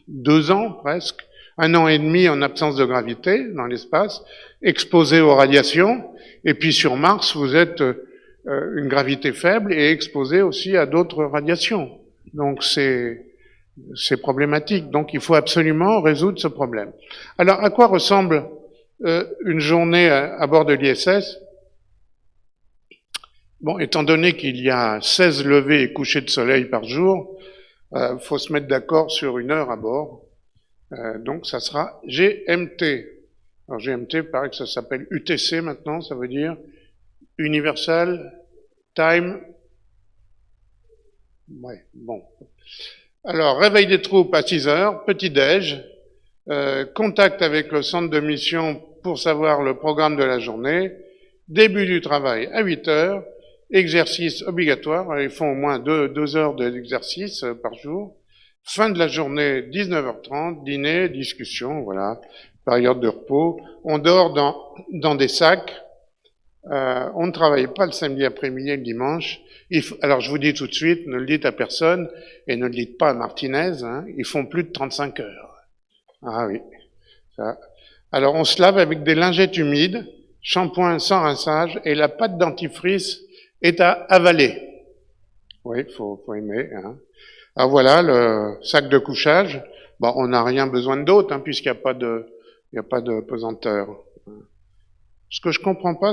2 ans presque, 1 an et demi en absence de gravité dans l'espace, exposé aux radiations, et puis sur Mars, vous êtes une gravité faible et exposé aussi à d'autres radiations. Donc, c'est problématique. Donc, il faut absolument résoudre ce problème. Alors, à quoi ressemble une journée à bord de l'ISS? Bon, étant donné qu'il y a 16 levées et couchers de soleil par jour, faut se mettre d'accord sur 1 heure à bord. Donc, ça sera GMT. Alors, GMT, paraît que ça s'appelle UTC maintenant, ça veut dire Universal Time. Ouais, bon. Alors, réveil des troupes à 6 heures, petit-déj, contact avec le centre de mission pour savoir le programme de la journée, début du travail à 8 heures, exercice obligatoire, ils font au moins 2 heures d'exercice par jour, fin de la journée 19h30, dîner, discussion, voilà, période de repos, on dort dans des sacs, on ne travaille pas le samedi après-midi et le dimanche. Alors je vous dis tout de suite, ne le dites à personne et ne le dites pas à Martinez, ils font plus de 35 heures. Ah oui. Ça. Alors on se lave avec des lingettes humides, shampoing sans rinçage et la pâte dentifrice est à avaler. Oui, faut aimer. Alors voilà le sac de couchage. Bon, on n'a rien besoin d'autre puisqu'il n'y a pas de pesanteur. Ce que je comprends pas,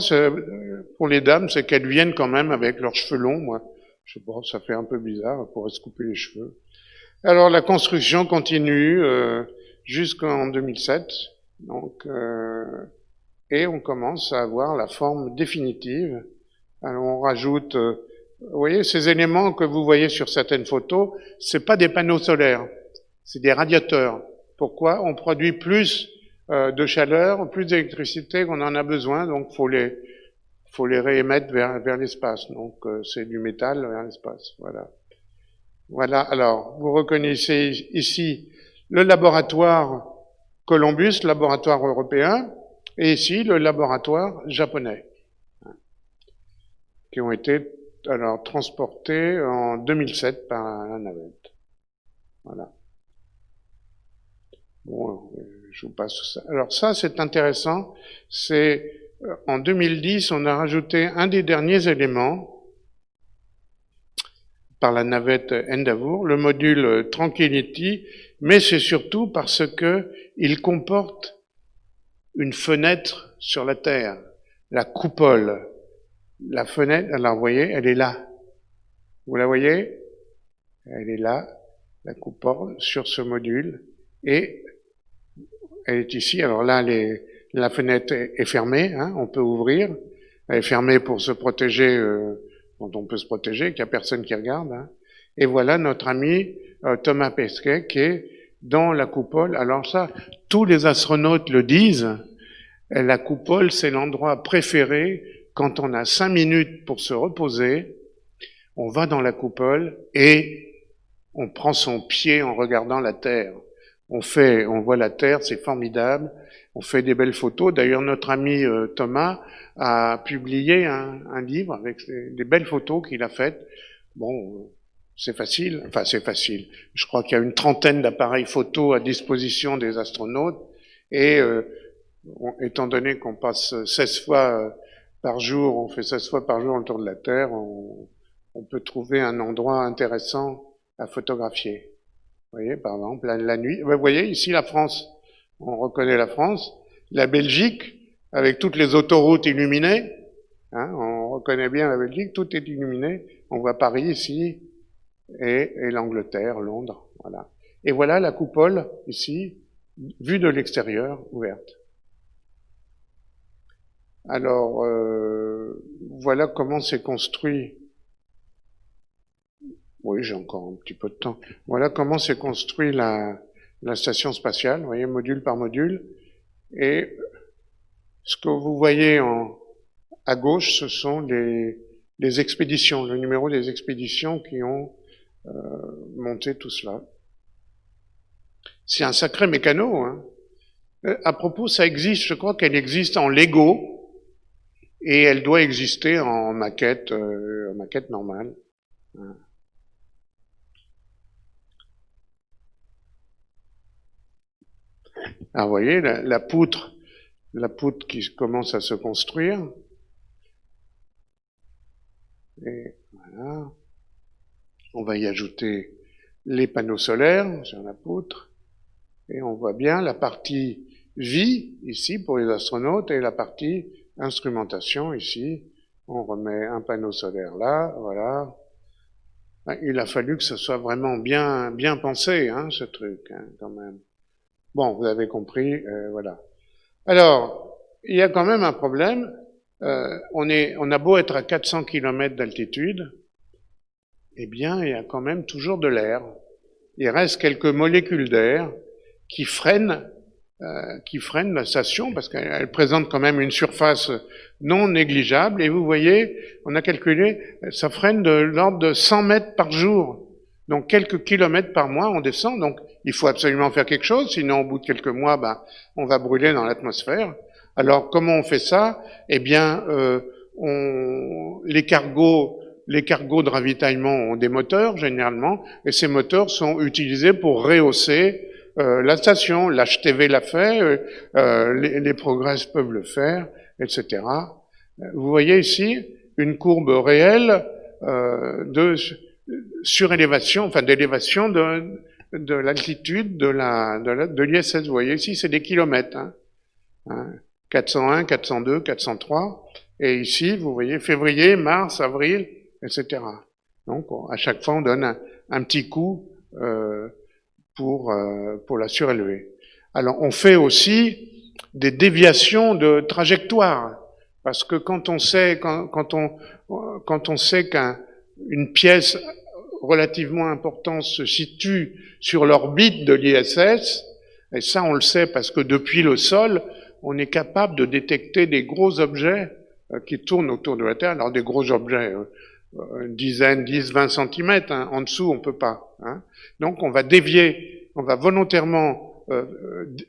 pour les dames, c'est qu'elles viennent quand même avec leurs cheveux longs. Moi, je sais pas, ça fait un peu bizarre, elles pourraient se couper les cheveux. Alors la construction continue jusqu'en 2007, donc et on commence à avoir la forme définitive. Alors on rajoute, vous voyez, ces éléments que vous voyez sur certaines photos, c'est pas des panneaux solaires, c'est des radiateurs. Pourquoi? On produit plus de chaleur, plus d'électricité qu'on en a besoin, donc faut les réémettre vers l'espace. Donc c'est du métal vers l'espace. Voilà. Voilà. Alors vous reconnaissez ici le laboratoire Columbus, laboratoire européen, et ici le laboratoire japonais, qui ont été alors transportés en 2007 par la navette. Voilà. Bon, je vous passe tout ça. Alors ça, c'est intéressant. C'est en 2010, on a rajouté un des derniers éléments par la navette Endeavour, le module Tranquility, mais c'est surtout parce que il comporte une fenêtre sur la Terre, la coupole. La fenêtre, alors vous voyez, elle est là. Vous la voyez? Elle est là, la coupole, sur ce module, et elle est ici. Alors là, la fenêtre est fermée, hein, on peut ouvrir. Elle est fermée pour se protéger, quand on peut se protéger, qu'il n'y a personne qui regarde. Hein. Et voilà notre ami Thomas Pesquet qui est dans la coupole. Alors ça, tous les astronautes le disent, la coupole, c'est l'endroit préféré quand on a 5 minutes pour se reposer. On va dans la coupole et on prend son pied en regardant la Terre. On voit la Terre, c'est formidable. On fait des belles photos. D'ailleurs, notre ami Thomas a publié un livre avec des belles photos qu'il a faites. Bon, c'est facile. Enfin, c'est facile. Je crois qu'il y a une 30aine d'appareils photo à disposition des astronautes. Et étant donné qu'on passe 16 fois par jour, on fait 16 fois par jour le tour de la Terre, on peut trouver un endroit intéressant à photographier. Vous voyez, par exemple, la nuit. Vous voyez, ici, la France. On reconnaît la France. La Belgique, avec toutes les autoroutes illuminées. Hein, on reconnaît bien la Belgique, tout est illuminé. On voit Paris ici, et l'Angleterre, Londres. Voilà. Et voilà la coupole, ici, vue de l'extérieur, ouverte. Alors, voilà comment c'est construit. Oui, j'ai encore un petit peu de temps. Voilà comment s'est construit la station spatiale, vous voyez, module par module. Et ce que vous voyez à gauche, ce sont les expéditions, le numéro des expéditions qui ont monté tout cela. C'est un sacré mécano. Hein. À propos, ça existe, je crois qu'elle existe en Lego, et elle doit exister en maquette normale. Hein. Alors, vous voyez, la poutre qui commence à se construire. Et voilà. On va y ajouter les panneaux solaires sur la poutre. Et on voit bien la partie vie, ici, pour les astronautes, et la partie instrumentation, ici. On remet un panneau solaire là, voilà. Il a fallu que ce soit vraiment bien pensé, hein, ce truc, hein, quand même. Bon, vous avez compris, voilà. Alors, il y a quand même un problème. On a beau être à 400 km d'altitude, eh bien, il y a quand même toujours de l'air. Il reste quelques molécules d'air qui freinent la station parce qu'elle présente quand même une surface non négligeable. Et vous voyez, on a calculé, ça freine de l'ordre de 100 mètres par jour. Donc quelques kilomètres par mois, on descend. Donc il faut absolument faire quelque chose, sinon au bout de quelques mois, on va brûler dans l'atmosphère. Alors comment on fait ça? Eh bien, les cargos de ravitaillement ont des moteurs généralement, et ces moteurs sont utilisés pour rehausser la station. L'HTV l'a fait, les Progress peuvent le faire, etc. Vous voyez ici une courbe réelle de surélévation, enfin d'élévation de l'altitude de l'ISS. Vous voyez ici, c'est des kilomètres. Hein. 401, 402, 403. Et ici, vous voyez février, mars, avril, etc. Donc, à chaque fois, on donne un petit coup pour la surélever. Alors, on fait aussi des déviations de trajectoire, parce que quand on sait qu'une pièce relativement importante se situe sur l'orbite de l'ISS, et ça on le sait parce que depuis le sol, on est capable de détecter des gros objets qui tournent autour de la Terre. Alors des gros objets, une dizaine, 10, 20 centimètres, hein, en dessous on peut pas. Hein. Donc on va volontairement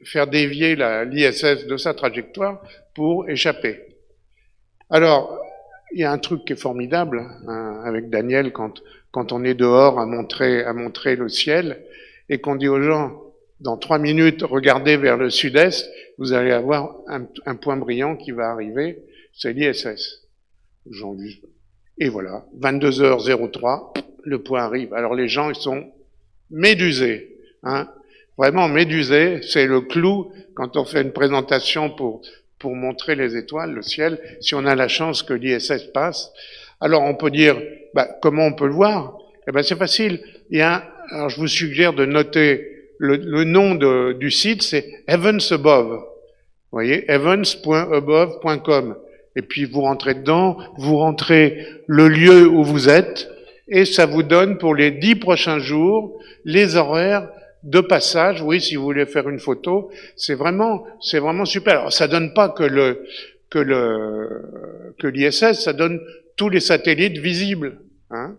faire dévier l'ISS de sa trajectoire pour échapper. Alors, il y a un truc qui est formidable hein, avec Daniel quand on est dehors à montrer le ciel et qu'on dit aux gens, dans 3 minutes, regardez vers le sud-est, vous allez avoir un point brillant qui va arriver, c'est l'ISS. Et voilà, 22h03, le point arrive. Alors les gens, ils sont médusés, hein, vraiment médusés. C'est le clou quand on fait une présentation pour montrer les étoiles, le ciel, si on a la chance que l'ISS passe. Alors on peut dire, comment on peut le voir? Eh ben c'est facile. Alors je vous suggère de noter le nom du site, c'est Heavens Above. Vous voyez, heavens.above.com. Et puis vous rentrez dedans, vous rentrez le lieu où vous êtes, et ça vous donne pour les 10 prochains jours les horaires de passage. Oui, si vous voulez faire une photo, c'est vraiment super. Alors ça donne pas que l'ISS, ça donne tous les satellites visibles, hein.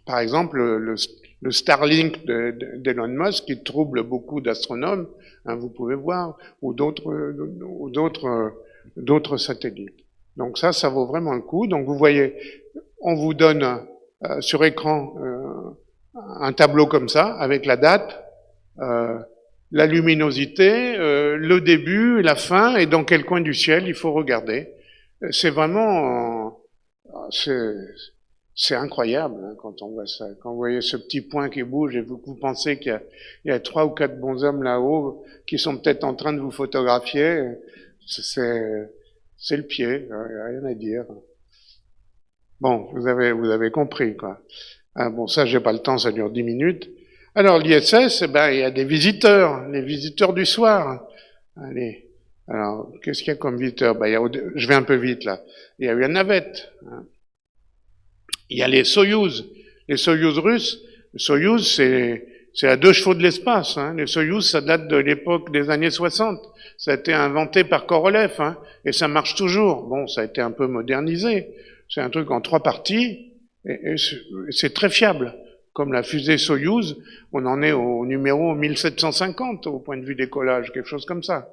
Par exemple, le Starlink d'Elon Musk, qui trouble beaucoup d'astronomes, hein, vous pouvez voir, ou d'autres satellites. Donc ça vaut vraiment le coup. Donc vous voyez, on vous donne sur écran un tableau comme ça, avec la date, la luminosité, le début, la fin, et dans quel coin du ciel il faut regarder. C'est vraiment... c'est incroyable, hein, quand on voit ça. Quand vous voyez ce petit point qui bouge et vous pensez qu'il y a 3 ou 4 bonshommes là-haut qui sont peut-être en train de vous photographier, c'est le pied, rien à dire. Bon, vous avez compris, quoi. Ah, bon, ça, j'ai pas le temps, ça dure 10 minutes. Alors, l'ISS, il y a des visiteurs, les visiteurs du soir. Allez. Alors, qu'est-ce qu'il y a comme visiteur? Je vais un peu vite, là. Il y a eu la navette, hein. Il y a les Soyouz russes. Le Soyouz, c'est à 2 chevaux de l'espace, hein. Les Soyouz, ça date de l'époque des années 60. Ça a été inventé par Korolev, hein, et ça marche toujours. Bon, ça a été un peu modernisé. C'est un truc en 3 parties, et c'est très fiable. Comme la fusée Soyouz, on en est au numéro 1750 au point de vue décollage, quelque chose comme ça.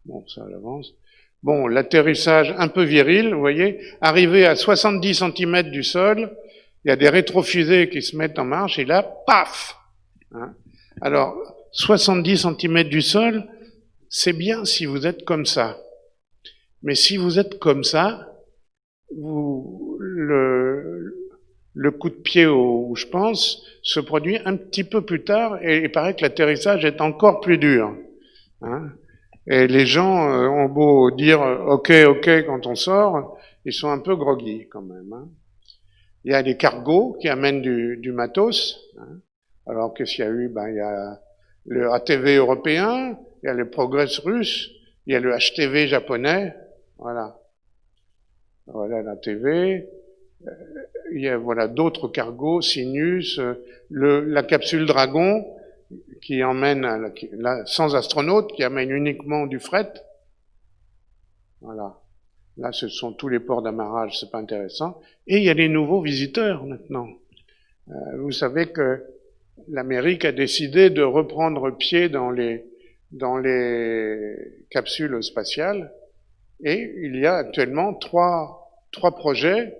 Bon, ça avance. Bon, l'atterrissage un peu viril, vous voyez, arrivé à 70 cm du sol, il y a des rétrofusées qui se mettent en marche, et là, paf, hein. Alors, 70 cm du sol, c'est bien si vous êtes comme ça. Mais si vous êtes comme ça, le coup de pied où je pense se produit un petit peu plus tard, et il paraît que l'atterrissage est encore plus dur, hein. Et les gens ont beau dire OK quand on sort, ils sont un peu groggy quand même, hein. Il y a des cargos qui amènent du matos, hein. Alors qu'est-ce qu'il y a eu? Il y a le ATV européen, il y a le Progress russe, il y a le HTV japonais, voilà. Voilà l'ATV. Il y a d'autres cargos, Sinus, la capsule Dragon, qui emmène, sans astronaute, qui amène uniquement du fret. Voilà. Là, ce sont tous les ports d'amarrage, c'est pas intéressant. Et il y a les nouveaux visiteurs, maintenant. Vous savez que l'Amérique a décidé de reprendre pied dans les capsules spatiales. Et il y a actuellement trois projets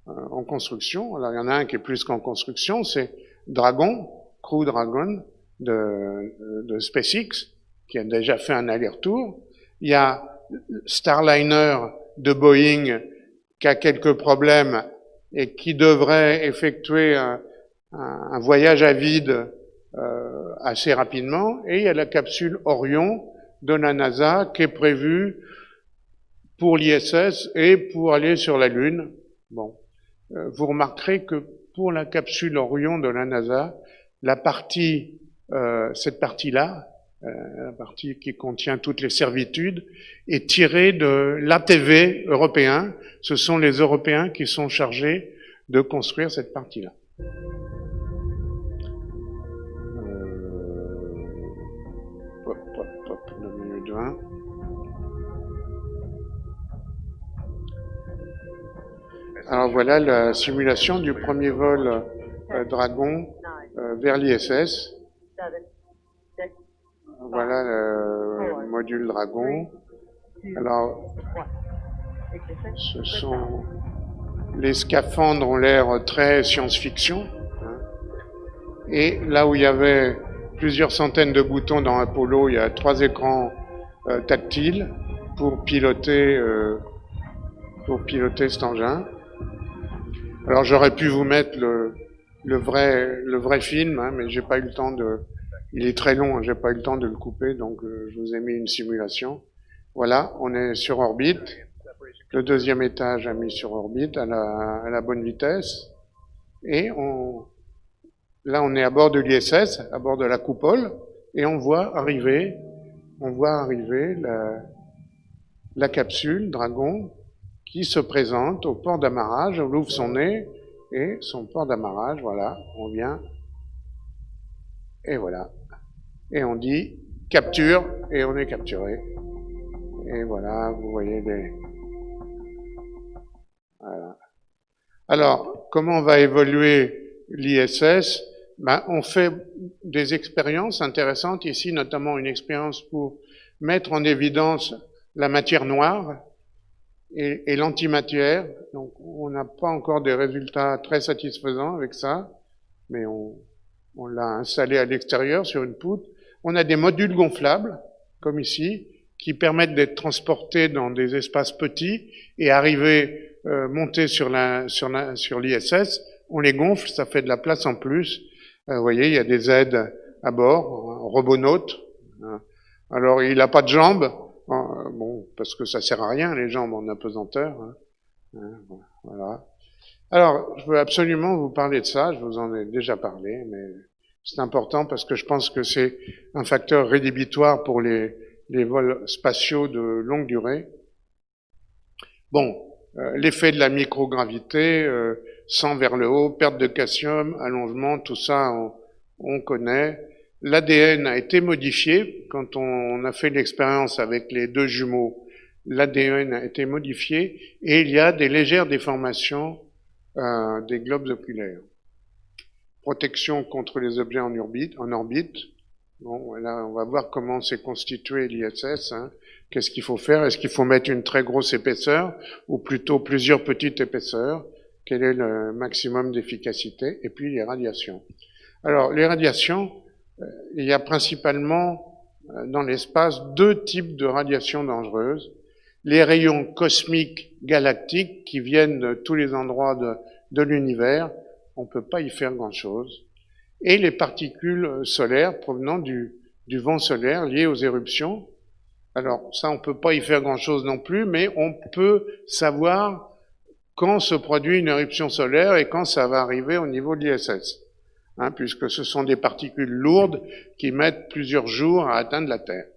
en construction. Alors, il y en a un qui est plus qu'en construction, c'est Dragon, Crew Dragon, de SpaceX, qui a déjà fait un aller-retour. Il y a Starliner de Boeing, qui a quelques problèmes et qui devrait effectuer un voyage à vide assez rapidement. Et il y a la capsule Orion de la NASA, qui est prévue pour l'ISS et pour aller sur la Lune. Bon, vous remarquerez que pour la capsule Orion de la NASA, cette partie-là, la partie qui contient toutes les servitudes, est tirée de l'ATV européen. Ce sont les Européens qui sont chargés de construire cette partie-là. Le minute 20. Alors voilà la simulation du premier vol Dragon vers l'ISS. Voilà le module Dragon. Alors, les scaphandres ont l'air très science-fiction, hein. Et là où il y avait plusieurs centaines de boutons dans Apollo, il y a 3 écrans tactiles pour piloter cet engin. Alors j'aurais pu vous mettre le vrai film, hein, mais j'ai pas eu le temps de. Il est très long, hein, j'ai pas eu le temps de le couper, donc je vous ai mis une simulation. Voilà, on est sur orbite. Le deuxième étage a mis sur orbite à la bonne vitesse. Et là, on est à bord de l'ISS, à bord de la coupole, et on voit arriver la capsule Dragon qui se présente au port d'amarrage. On ouvre son nez et son port d'amarrage, voilà, on vient, et voilà. Et on dit capture, et on est capturé. Et voilà, vous voyez Voilà. Alors, comment va évoluer l'ISS? On fait des expériences intéressantes ici, notamment une expérience pour mettre en évidence la matière noire et l'antimatière. Donc, on n'a pas encore des résultats très satisfaisants avec ça, mais on l'a installé à l'extérieur sur une poutre. On a des modules gonflables, comme ici, qui permettent d'être transportés dans des espaces petits et arriver, monter sur l'ISS. On les gonfle, ça fait de la place en plus. Vous voyez, il y a des aides à bord, un robonaute. Alors, il n'a pas de jambes, bon, parce que ça sert à rien, les jambes en apesanteur. Voilà. Alors, je veux absolument vous parler de ça, je vous en ai déjà parlé, mais c'est important parce que je pense que c'est un facteur rédhibitoire pour les vols spatiaux de longue durée. Bon, l'effet de la microgravité, sang vers le haut, perte de calcium, allongement, tout ça, on connaît. L'ADN a été modifié quand on a fait l'expérience avec les deux jumeaux. L'ADN a été modifié et il y a des légères déformations des globes oculaires. Protection contre les objets en orbite. Bon, là, on va voir comment s'est constitué l'ISS. Hein. Qu'est-ce qu'il faut faire? Est-ce qu'il faut mettre une très grosse épaisseur ou plutôt plusieurs petites épaisseurs? Quel est le maximum d'efficacité? Et puis les radiations. Alors, les radiations, il y a principalement dans l'espace deux types de radiations dangereuses. Les rayons cosmiques galactiques qui viennent de tous les endroits de l'univers, on ne peut pas y faire grand-chose. Et les particules solaires provenant du vent solaire liées aux éruptions. Alors ça, on ne peut pas y faire grand-chose non plus, mais on peut savoir quand se produit une éruption solaire et quand ça va arriver au niveau de l'ISS. Hein, puisque ce sont des particules lourdes qui mettent plusieurs jours à atteindre la Terre.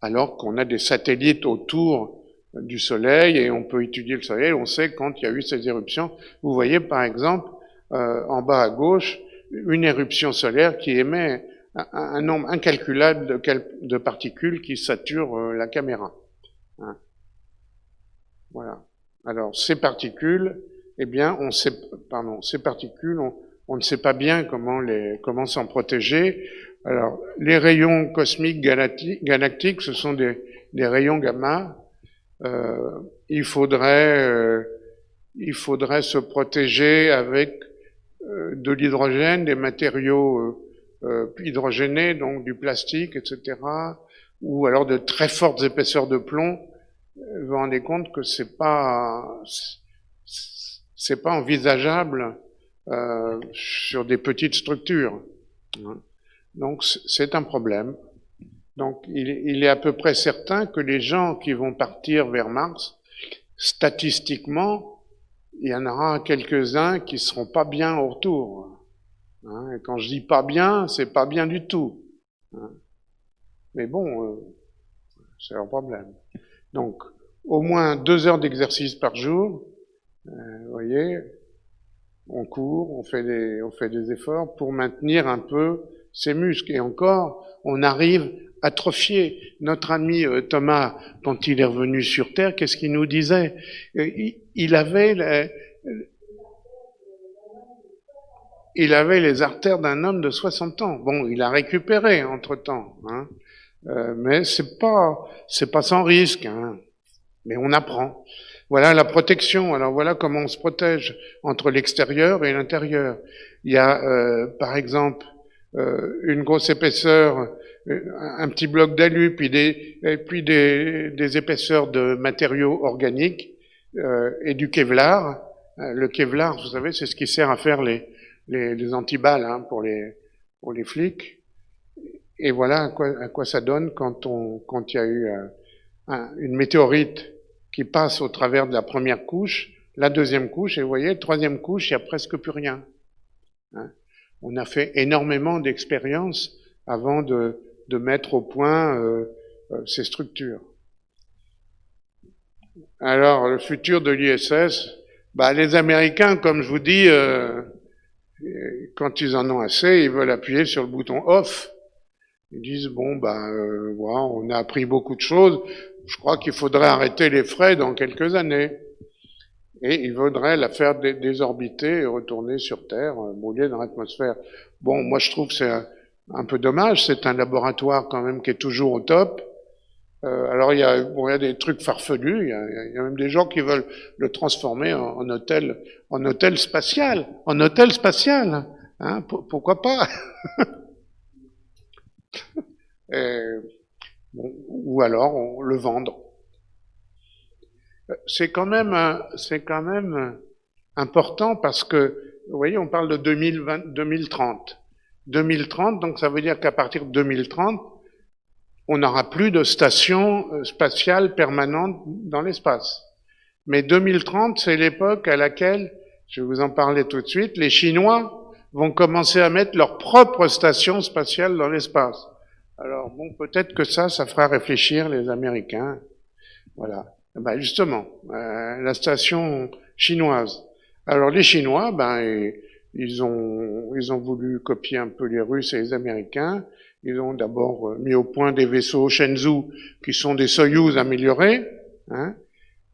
Alors qu'on a des satellites autour du Soleil et on peut étudier le Soleil, on sait quand il y a eu ces éruptions. Vous voyez par exemple en bas à gauche une éruption solaire qui émet un nombre incalculable de particules qui saturent la caméra. Hein. Voilà. Alors ces particules, eh bien, ces particules, on ne sait pas bien comment s'en protéger. Alors, les rayons cosmiques galactiques, ce sont des rayons gamma. Il faudrait se protéger avec de l'hydrogène, des matériaux hydrogénés, donc du plastique, etc. Ou alors de très fortes épaisseurs de plomb. Vous vous rendez compte que c'est pas envisageable sur des petites structures. Donc c'est un problème. Donc il est à peu près certain que les gens qui vont partir vers Mars, statistiquement, il y en aura quelques-uns qui seront pas bien au retour. Et quand je dis pas bien, c'est pas bien du tout. Mais bon, c'est un problème. Donc au moins 2 heures d'exercice par jour, vous voyez, on court, on fait des efforts pour maintenir un peu ses muscles. Et encore, on arrive atrophié. Notre ami Thomas, quand il est revenu sur Terre, qu'est-ce qu'il nous disait? Il avait les artères d'un homme de 60 ans. Bon, il a récupéré entre-temps, hein. Mais c'est pas sans risque, hein. Mais on apprend. Voilà la protection. Alors voilà comment on se protège entre l'extérieur et l'intérieur. Il y a, par exemple, une grosse épaisseur, un petit bloc d'alu, puis des épaisseurs de matériaux organiques et du Kevlar. Le Kevlar, vous savez, c'est ce qui sert à faire les antiballes hein, pour les flics. Et voilà à quoi ça donne quand il y a eu une météorite qui passe au travers de la première couche, la deuxième couche, et vous voyez, troisième couche, il n'y a presque plus rien. Hein. On a fait énormément d'expériences avant de mettre au point ces structures. Alors, le futur de l'ISS, les Américains, comme je vous dis, quand ils en ont assez, ils veulent appuyer sur le bouton off. Ils disent, voilà, on a appris beaucoup de choses, je crois qu'il faudrait arrêter les frais dans quelques années. Et ils voudraient la faire désorbiter et retourner sur Terre, brûler dans l'atmosphère. Bon, moi je trouve que c'est un peu dommage, c'est un laboratoire quand même qui est toujours au top. Alors il y a des trucs farfelus, il y a même des gens qui veulent le transformer en hôtel spatial. En hôtel spatial, hein, pourquoi pas? Ou alors le vendre. C'est quand même important parce que, vous voyez, on parle de 2030. 2030, donc ça veut dire qu'à partir de 2030, on n'aura plus de station spatiale permanente dans l'espace. Mais 2030, c'est l'époque à laquelle, je vais vous en parler tout de suite, les Chinois vont commencer à mettre leur propre station spatiale dans l'espace. Alors bon, peut-être que ça fera réfléchir les Américains. Voilà. Justement, la station chinoise. Alors les Chinois, ils ont voulu copier un peu les Russes et les Américains. Ils ont d'abord mis au point des vaisseaux Shenzhou qui sont des Soyouz améliorés. Hein.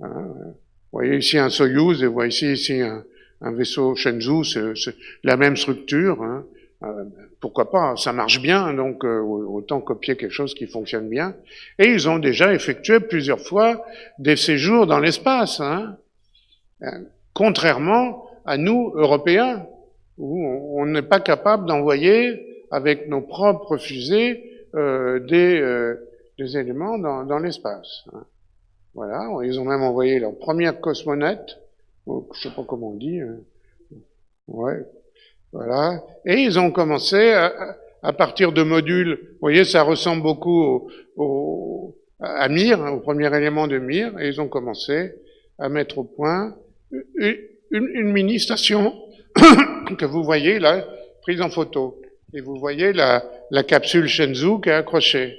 Vous voyez ici un Soyouz et vous voyez ici un vaisseau Shenzhou, c'est la même structure. Hein. Pourquoi pas, ça marche bien, donc autant copier quelque chose qui fonctionne bien. Et ils ont déjà effectué plusieurs fois des séjours dans l'espace, hein. Contrairement à nous, Européens, où on n'est pas capable d'envoyer avec nos propres fusées des éléments dans l'espace. Hein. Voilà, ils ont même envoyé leur première cosmonette, je sais pas comment on dit, ouais. Voilà. Et ils ont commencé à partir de modules. Vous voyez, ça ressemble beaucoup à Mir, au premier élément de Mir. Et ils ont commencé à mettre au point une mini-station que vous voyez là, prise en photo. Et vous voyez la capsule Shenzhou qui est accrochée.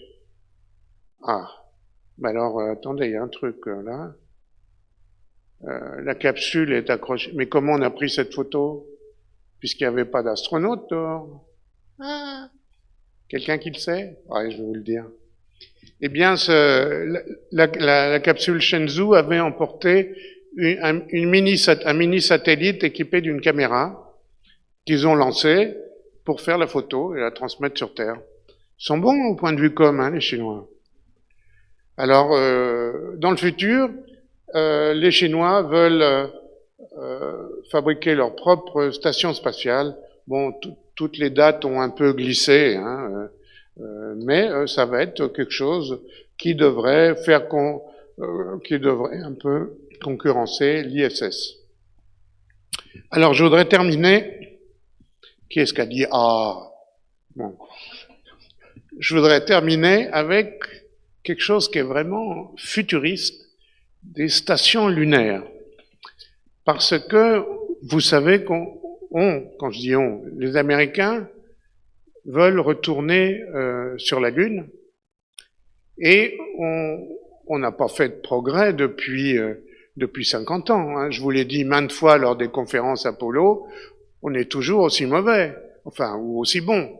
Ah. Alors, attendez, il y a un truc là. La capsule est accrochée. Mais comment on a pris cette photo? Puisqu'il n'y avait pas d'astronaute dehors. Ah. Quelqu'un qui le sait? Ouais, je vais vous le dire. Eh bien, la capsule Shenzhou avait emporté un mini satellite équipé d'une caméra qu'ils ont lancé pour faire la photo et la transmettre sur Terre. Ils sont bons au point de vue com, hein, les Chinois. Alors, dans le futur, les Chinois veulent fabriquer leur propre station spatiale. Bon, toutes les dates ont un peu glissé, hein, mais ça va être quelque chose qui devrait qui devrait un peu concurrencer l'ISS. Alors, je voudrais terminer. Qui est-ce qui a dit bon. Je voudrais terminer avec quelque chose qui est vraiment futuriste, des stations lunaires. Parce que vous savez quand je dis les Américains veulent retourner sur la Lune et on n'a pas fait de progrès depuis 50 ans. Hein. Je vous l'ai dit maintes fois lors des conférences Apollo, on est toujours aussi mauvais, enfin, ou aussi bon.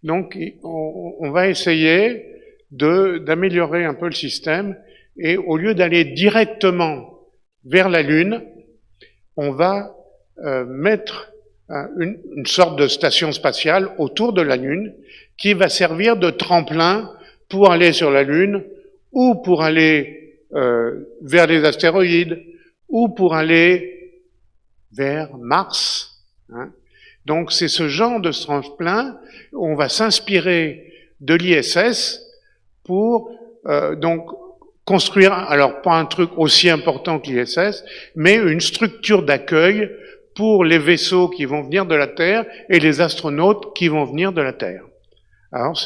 Donc, on va essayer d'améliorer un peu le système et au lieu d'aller directement vers la Lune, on va mettre une sorte de station spatiale autour de la Lune qui va servir de tremplin pour aller sur la Lune ou pour aller vers les astéroïdes ou pour aller vers Mars. Hein. Donc c'est ce genre de tremplin, on va s'inspirer de l'ISS pour donc construire, alors pas un truc aussi important que l'ISS, mais une structure d'accueil pour les vaisseaux qui vont venir de la Terre et les astronautes qui vont venir de la Terre. Alors,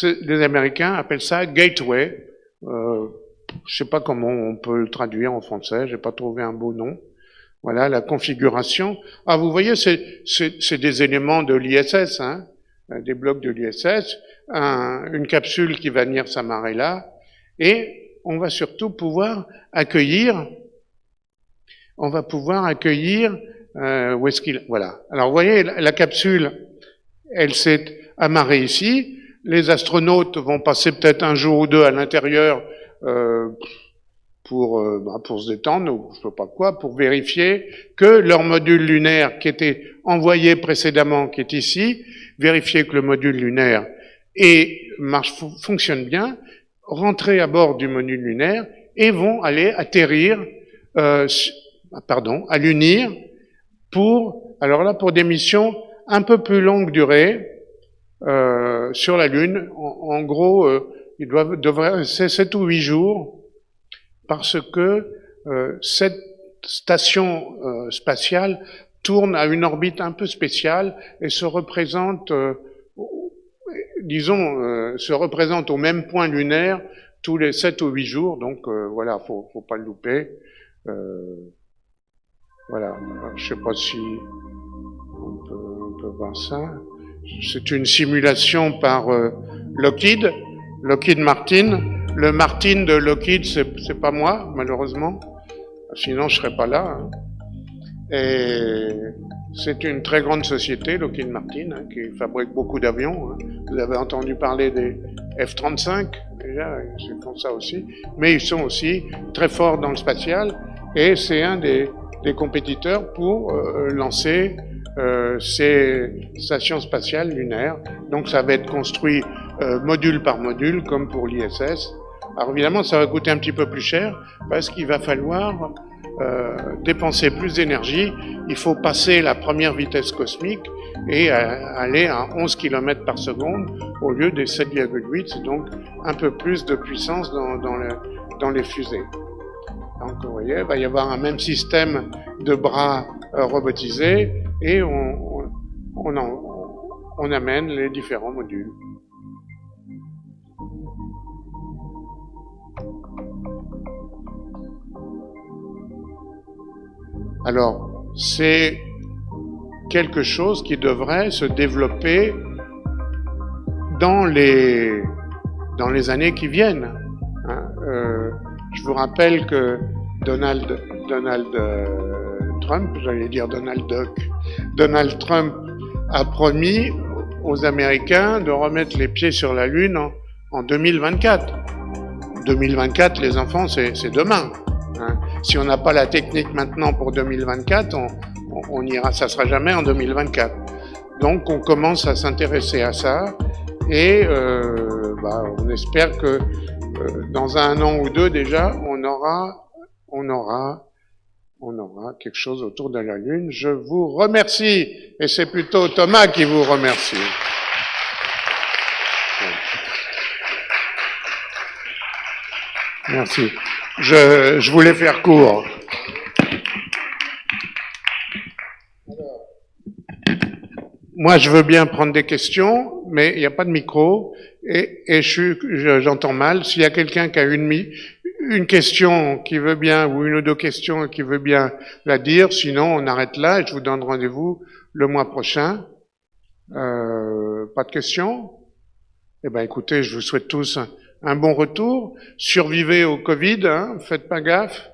les Américains appellent ça Gateway. Je sais pas comment on peut le traduire en français, j'ai pas trouvé un beau nom. Voilà la configuration. Ah, vous voyez, c'est des éléments de l'ISS, hein, des blocs de l'ISS, une capsule qui va venir s'amarrer là, et on va surtout pouvoir accueillir. Où est-ce qu'il... Voilà. Alors, vous voyez, la capsule, elle s'est amarrée ici. Les astronautes vont passer peut-être un jour ou deux à l'intérieur pour se détendre, ou je sais pas quoi, pour vérifier que leur module lunaire qui était envoyé précédemment, qui est ici, vérifier que le module lunaire fonctionne bien, rentrer à bord du module lunaire et vont aller atterrir, à l'UNIR pour des missions un peu plus longue durée sur la Lune. En gros, devraient rester 7 ou 8 jours, parce que cette station spatiale tourne à une orbite un peu spéciale et se représente au même point lunaire tous les 7 ou 8 jours. Donc voilà, faut pas le louper. Voilà, je sais pas si on peut voir ça. C'est une simulation par Lockheed Martin. Le Martin de Lockheed, c'est pas moi, malheureusement. Sinon, je serais pas là. Hein. Et c'est une très grande société, Lockheed Martin, hein, qui fabrique beaucoup d'avions. Hein. Vous avez entendu parler des F-35, déjà, ils font ça aussi. Mais ils sont aussi très forts dans le spatial, et c'est un des compétiteurs pour lancer ces stations spatiales lunaires. Donc ça va être construit module par module, comme pour l'ISS. Alors évidemment, ça va coûter un petit peu plus cher, parce qu'il va falloir dépenser plus d'énergie. Il faut passer la première vitesse cosmique et aller à 11 km par seconde au lieu des 7,8, c'est donc un peu plus de puissance dans les fusées. Donc vous voyez, il va y avoir un même système de bras robotisés, et on amène les différents modules. Alors, c'est quelque chose qui devrait se développer dans les années qui viennent. Hein. Je vous rappelle que Donald Trump, j'allais dire Donald Duck, Donald Trump a promis aux Américains de remettre les pieds sur la Lune en 2024. 2024, les enfants, c'est demain. Hein. Si on n'a pas la technique maintenant pour 2024, on ira, ça sera jamais en 2024. Donc on commence à s'intéresser à ça, et on espère que dans un an ou deux déjà, on aura quelque chose autour de la Lune. Je vous remercie, et c'est plutôt Thomas qui vous remercie. Merci. Je voulais faire court. Moi, je veux bien prendre des questions, mais il n'y a pas de micro, et j'entends mal. S'il y a quelqu'un qui a une question qui veut bien, ou une ou deux questions qui veut bien la dire, sinon on arrête là et je vous donne rendez-vous le mois prochain. Pas de questions? Eh ben, écoutez, je vous souhaite tous un bon retour. Survivez au Covid, hein, faites gaffe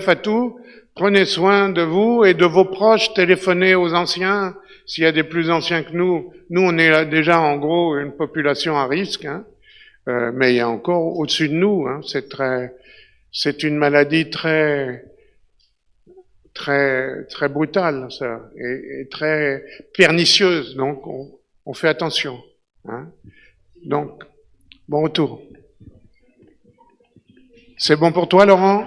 à tout. Prenez soin de vous et de vos proches, téléphonez aux anciens. S'il y a des plus anciens que nous on est là déjà en gros une population à risque, hein. Mais il y a encore au-dessus de nous, hein. C'est une maladie très brutale, ça, et très pernicieuse. Donc on fait attention, hein. Donc bon retour. C'est bon pour toi, Laurent?